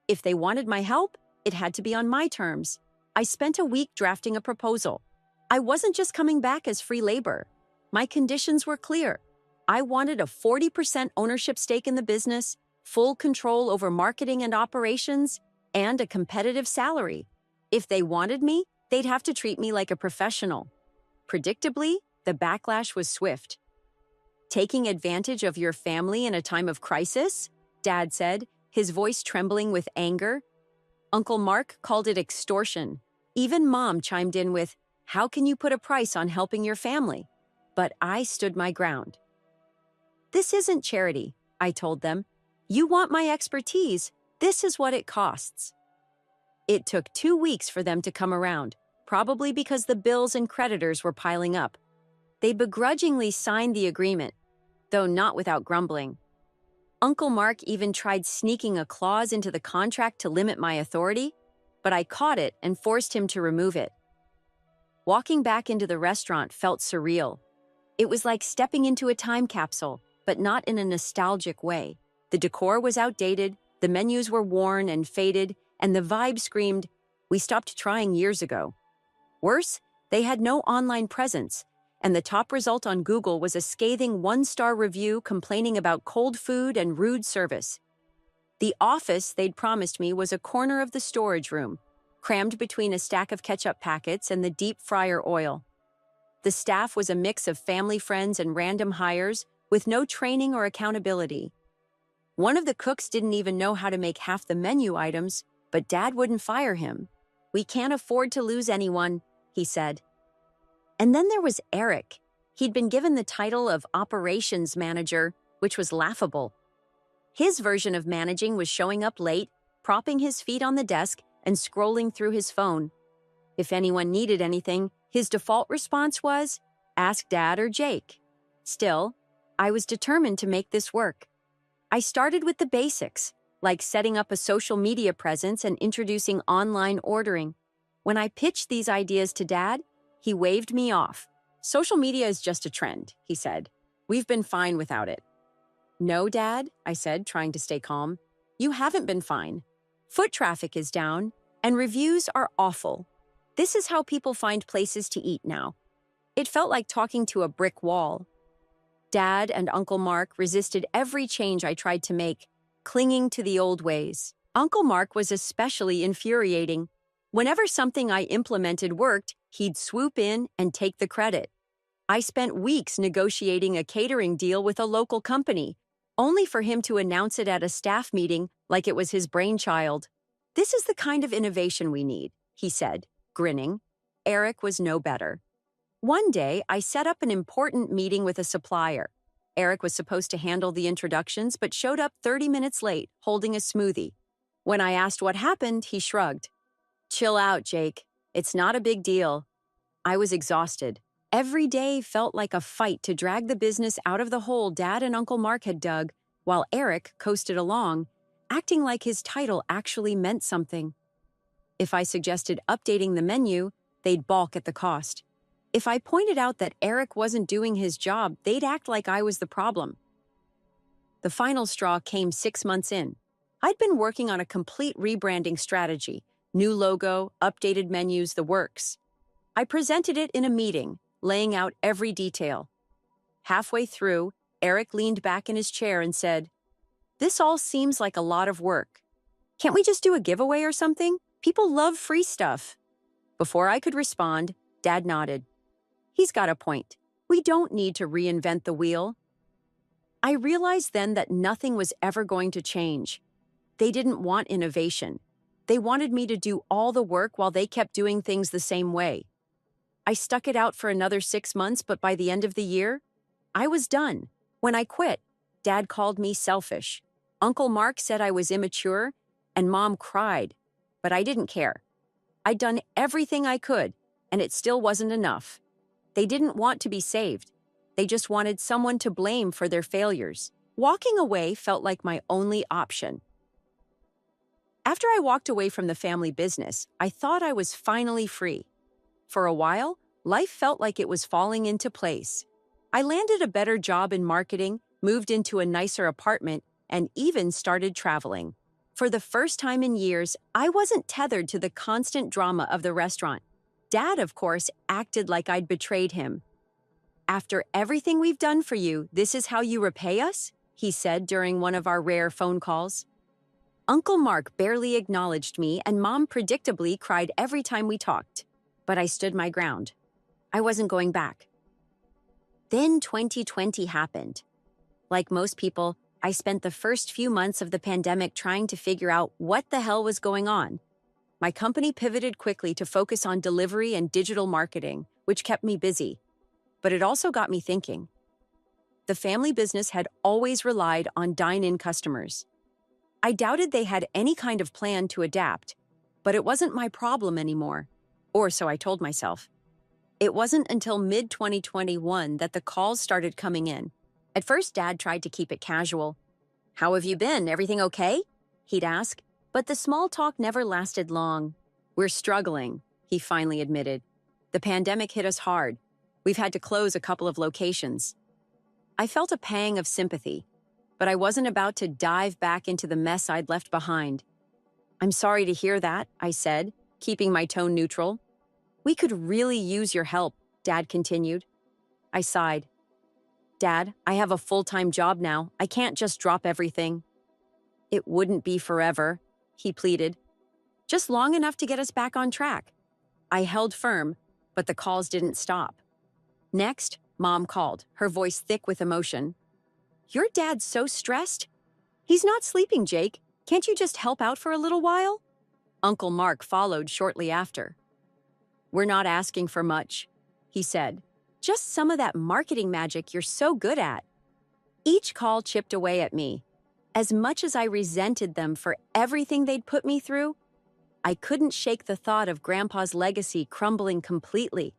If they wanted my help, it had to be on my terms. I spent a week drafting a proposal. I wasn't just coming back as free labor. My conditions were clear. I wanted a 40% ownership stake in the business, full control over marketing and operations, and a competitive salary. If they wanted me, they'd have to treat me like a professional. Predictably, the backlash was swift. "Taking advantage of your family in a time of crisis?" Dad said, his voice trembling with anger. Uncle Mark called it extortion. Even Mom chimed in with, "How can you put a price on helping your family?" But I stood my ground. "This isn't charity," I told them. "You want my expertise? This is what it costs." It took 2 weeks for them to come around, probably because the bills and creditors were piling up. They begrudgingly signed the agreement, though not without grumbling. Uncle Mark even tried sneaking a clause into the contract to limit my authority, but I caught it and forced him to remove it. Walking back into the restaurant felt surreal. It was like stepping into a time capsule, but not in a nostalgic way. The decor was outdated, the menus were worn and faded, and the vibe screamed, "We stopped trying years ago." Worse, they had no online presence, and the top result on Google was a scathing 1-star review complaining about cold food and rude service. The office they'd promised me was a corner of the storage room, crammed between a stack of ketchup packets and the deep fryer oil. The staff was a mix of family friends and random hires, with no training or accountability. One of the cooks didn't even know how to make half the menu items, but Dad wouldn't fire him. "We can't afford to lose anyone," he said. And then there was Eric. He'd been given the title of operations manager, which was laughable. His version of managing was showing up late, propping his feet on the desk, and scrolling through his phone. If anyone needed anything, his default response was, "Ask Dad or Jake." Still, I was determined to make this work. I started with the basics, like setting up a social media presence and introducing online ordering. When I pitched these ideas to Dad, he waved me off. "Social media is just a trend," he said. "We've been fine without it." "No, Dad," I said, trying to stay calm. "You haven't been fine. Foot traffic is down, and reviews are awful. This is how people find places to eat now." It felt like talking to a brick wall. Dad and Uncle Mark resisted every change I tried to make, clinging to the old ways. Uncle Mark was especially infuriating. Whenever something I implemented worked, he'd swoop in and take the credit. I spent weeks negotiating a catering deal with a local company, only for him to announce it at a staff meeting like it was his brainchild. "This is the kind of innovation we need," he said, grinning. Eric was no better. One day, I set up an important meeting with a supplier. Eric was supposed to handle the introductions, but showed up 30 minutes late, holding a smoothie. When I asked what happened, he shrugged. "Chill out, Jake. It's not a big deal." I was exhausted. Every day felt like a fight to drag the business out of the hole Dad and Uncle Mark had dug, while Eric coasted along, acting like his title actually meant something. If I suggested updating the menu, they'd balk at the cost. If I pointed out that Eric wasn't doing his job, they'd act like I was the problem. The final straw came 6 months in. I'd been working on a complete rebranding strategy, new logo, updated menus, the works. I presented it in a meeting, laying out every detail. Halfway through, Eric leaned back in his chair and said, "This all seems like a lot of work. Can't we just do a giveaway or something? People love free stuff." Before I could respond, Dad nodded. He's got a point. We don't need to reinvent the wheel. I realized then that nothing was ever going to change. They didn't want innovation. They wanted me to do all the work while they kept doing things the same way. I stuck it out for another 6 months, but by the end of the year, I was done. When I quit, Dad called me selfish. Uncle Mark said I was immature, and Mom cried. but I didn't care. I'd done everything I could, and it still wasn't enough. They didn't want to be saved. They just wanted someone to blame for their failures. Walking away felt like my only option. After I walked away from the family business, I thought I was finally free. For a while, life felt like it was falling into place. I landed a better job in marketing, moved into a nicer apartment, and even started traveling. For the first time in years, I wasn't tethered to the constant drama of the restaurant. Dad, of course, acted like I'd betrayed him. "After everything we've done for you, this is how you repay us?" he said during one of our rare phone calls. Uncle Mark barely acknowledged me, and Mom predictably cried every time we talked. But I stood my ground. I wasn't going back. Then 2020 happened. Like most people, I spent the first few months of the pandemic trying to figure out what the hell was going on. My company pivoted quickly to focus on delivery and digital marketing, which kept me busy. But it also got me thinking. The family business had always relied on dine-in customers. I doubted they had any kind of plan to adapt, but it wasn't my problem anymore. Or so I told myself. It wasn't until mid-2021 that the calls started coming in. At first, Dad tried to keep it casual. "How have you been? Everything okay?" he'd ask. But the small talk never lasted long. "We're struggling," he finally admitted. "The pandemic hit us hard. We've had to close a couple of locations." I felt a pang of sympathy, but I wasn't about to dive back into the mess I'd left behind. "I'm sorry to hear that," I said, keeping my tone neutral. "We could really use your help," Dad continued. I sighed. "Dad, I have a full-time job now. I can't just drop everything." "It wouldn't be forever," he pleaded. "Just long enough to get us back on track." I held firm, but the calls didn't stop. Next, Mom called, her voice thick with emotion. "Your dad's so stressed. He's not sleeping, Jake. Can't you just help out for a little while?" Uncle Mark followed shortly after. "We're not asking for much," he said. "Just some of that marketing magic you're so good at." Each call chipped away at me. As much as I resented them for everything they'd put me through, I couldn't shake the thought of Grandpa's legacy crumbling completely.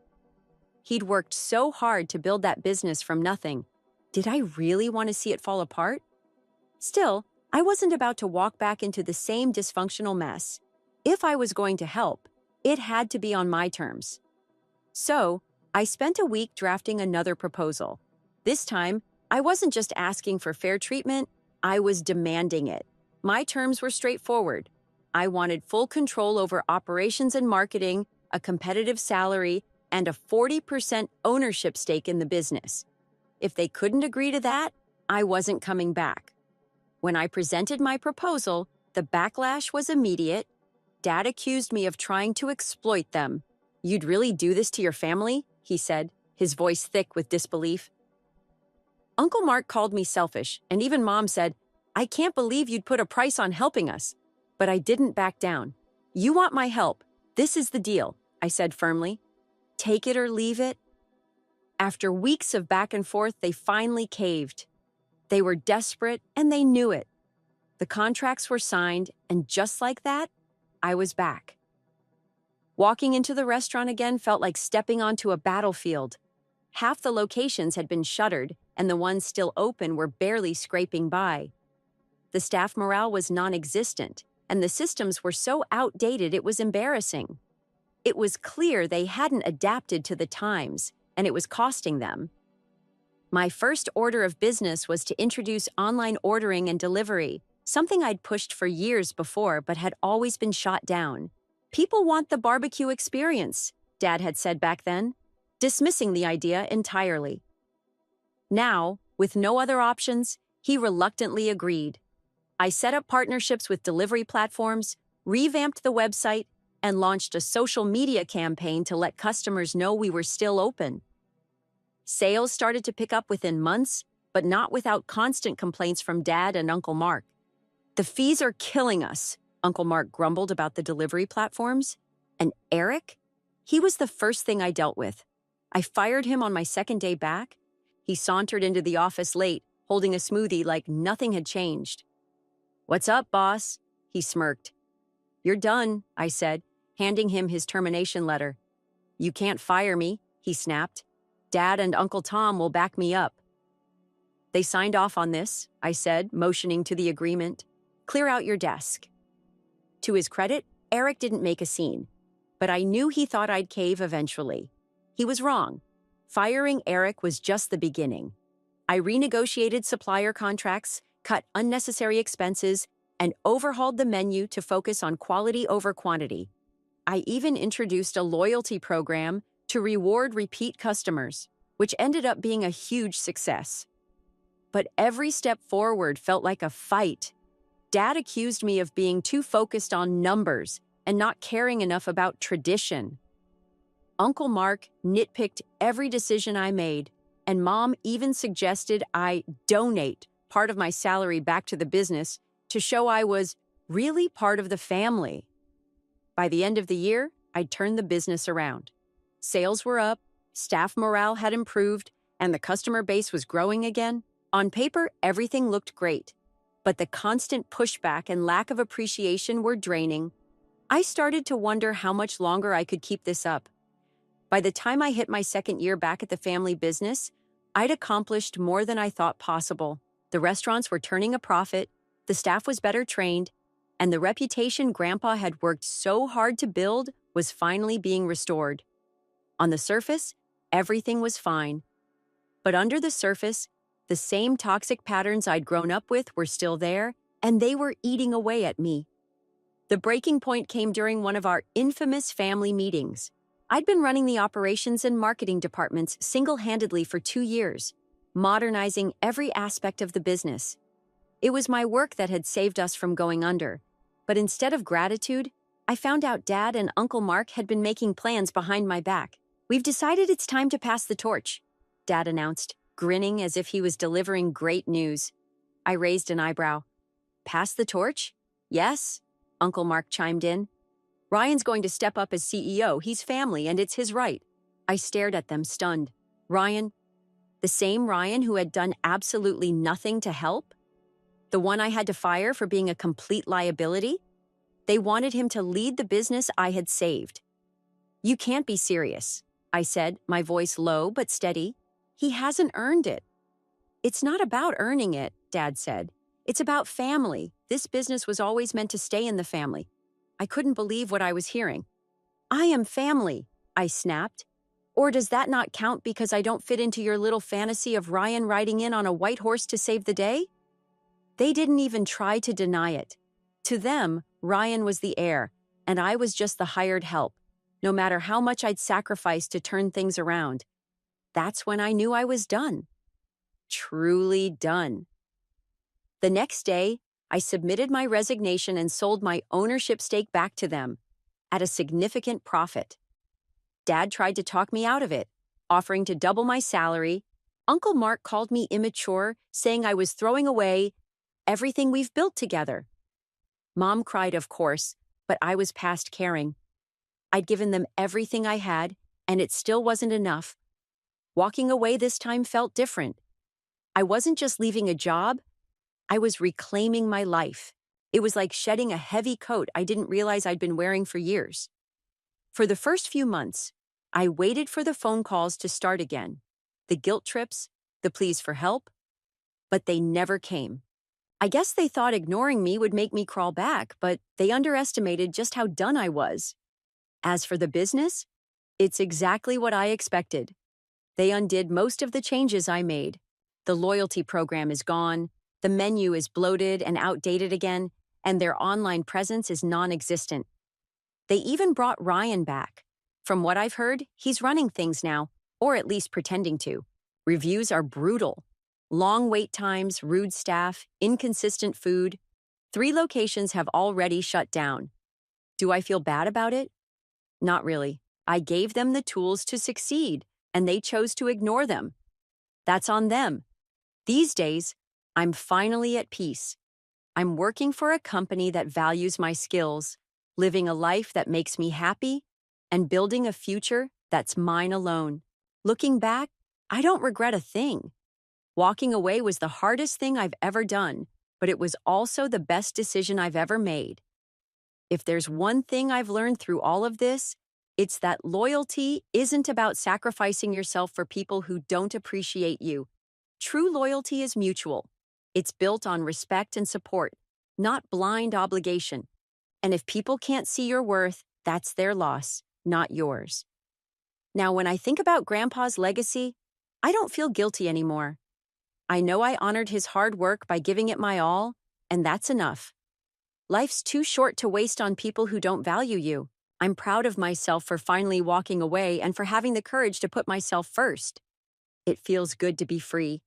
He'd worked so hard to build that business from nothing. Did I really want to see it fall apart? Still, I wasn't about to walk back into the same dysfunctional mess. If I was going to help, it had to be on my terms. So, I spent a week drafting another proposal. This time, I wasn't just asking for fair treatment, I was demanding it. My terms were straightforward. I wanted full control over operations and marketing, a competitive salary, and a 40% ownership stake in the business. If they couldn't agree to that, I wasn't coming back. When I presented my proposal, the backlash was immediate. Dad accused me of trying to exploit them. "You'd really do this to your family?" he said, his voice thick with disbelief. Uncle Mark called me selfish, and even Mom said, "I can't believe you'd put a price on helping us." But I didn't back down. "You want my help. This is the deal," I said firmly. "Take it or leave it." After weeks of back and forth, they finally caved. They were desperate, and they knew it. The contracts were signed, and just like that, I was back. Walking into the restaurant again felt like stepping onto a battlefield. Half the locations had been shuttered, and the ones still open were barely scraping by. The staff morale was non-existent, and the systems were so outdated it was embarrassing. It was clear they hadn't adapted to the times, and it was costing them. My first order of business was to introduce online ordering and delivery, something I'd pushed for years before but had always been shot down. "People want the barbecue experience," Dad had said back then, dismissing the idea entirely. Now, with no other options, he reluctantly agreed. I set up partnerships with delivery platforms, revamped the website, and launched a social media campaign to let customers know we were still open. Sales started to pick up within months, but not without constant complaints from Dad and Uncle Mark. "The fees are killing us," Uncle Mark grumbled about the delivery platforms. And Eric? He was the first thing I dealt with. I fired him on my second day back. He sauntered into the office late, holding a smoothie like nothing had changed. "What's up, boss?" he smirked. "You're done," I said, handing him his termination letter. "You can't fire me," he snapped. "Dad and Uncle Tom will back me up." "They signed off on this," I said, motioning to the agreement. "Clear out your desk." To his credit, Eric didn't make a scene, but I knew he thought I'd cave eventually. He was wrong. Firing Eric was just the beginning. I renegotiated supplier contracts, cut unnecessary expenses, and overhauled the menu to focus on quality over quantity. I even introduced a loyalty program to reward repeat customers, which ended up being a huge success. But every step forward felt like a fight. Dad accused me of being too focused on numbers and not caring enough about tradition. Uncle Mark nitpicked every decision I made, and Mom even suggested I donate part of my salary back to the business to show I was really part of the family. By the end of the year, I'd turned the business around. Sales were up, staff morale had improved, and the customer base was growing again. On paper, everything looked great, but the constant pushback and lack of appreciation were draining. I started to wonder how much longer I could keep this up. By the time I hit my second year back at the family business, I'd accomplished more than I thought possible. The restaurants were turning a profit, the staff was better trained, and the reputation Grandpa had worked so hard to build was finally being restored. On the surface, everything was fine. But under the surface, the same toxic patterns I'd grown up with were still there, and they were eating away at me. The breaking point came during one of our infamous family meetings. I'd been running the operations and marketing departments single-handedly for 2 years, modernizing every aspect of the business. It was my work that had saved us from going under. But instead of gratitude, I found out Dad and Uncle Mark had been making plans behind my back. "We've decided it's time to pass the torch," Dad announced, grinning as if he was delivering great news. I raised an eyebrow. "Pass the torch?" "Yes," Uncle Mark chimed in. "Ryan's going to step up as CEO. He's family, and it's his right." I stared at them, stunned. Ryan? The same Ryan who had done absolutely nothing to help? The one I had to fire for being a complete liability? They wanted him to lead the business I had saved. "You can't be serious," I said, my voice low but steady. "He hasn't earned it." "It's not about earning it," Dad said. "It's about family. This business was always meant to stay in the family." I couldn't believe what I was hearing. "I am family," I snapped. "Or does that not count because I don't fit into your little fantasy of Ryan riding in on a white horse to save the day?" They didn't even try to deny it. To them, Ryan was the heir, and I was just the hired help, no matter how much I'd sacrificed to turn things around. That's when I knew I was done. Truly done. The next day, I submitted my resignation and sold my ownership stake back to them, at a significant profit. Dad tried to talk me out of it, offering to double my salary. Uncle Mark called me immature, saying I was throwing away everything we've built together. Mom cried, of course, but I was past caring. I'd given them everything I had, and it still wasn't enough. Walking away this time felt different. I wasn't just leaving a job, I was reclaiming my life. It was like shedding a heavy coat I didn't realize I'd been wearing for years. For the first few months, I waited for the phone calls to start again, the guilt trips, the pleas for help, but they never came. I guess they thought ignoring me would make me crawl back, but they underestimated just how done I was. As for the business, it's exactly what I expected. They undid most of the changes I made. The loyalty program is gone, the menu is bloated and outdated again, and their online presence is non-existent. They even brought Ryan back. From what I've heard, he's running things now, or at least pretending to. Reviews are brutal. Long wait times, rude staff, inconsistent food. 3 locations have already shut down. Do I feel bad about it? Not really. I gave them the tools to succeed, and they chose to ignore them. That's on them. These days, I'm finally at peace. I'm working for a company that values my skills, living a life that makes me happy, and building a future that's mine alone. Looking back, I don't regret a thing. Walking away was the hardest thing I've ever done, but it was also the best decision I've ever made. If there's one thing I've learned through all of this, it's that loyalty isn't about sacrificing yourself for people who don't appreciate you. True loyalty is mutual. It's built on respect and support, not blind obligation. And if people can't see your worth, that's their loss, not yours. Now, when I think about Grandpa's legacy, I don't feel guilty anymore. I know I honored his hard work by giving it my all, and that's enough. Life's too short to waste on people who don't value you. I'm proud of myself for finally walking away and for having the courage to put myself first. It feels good to be free,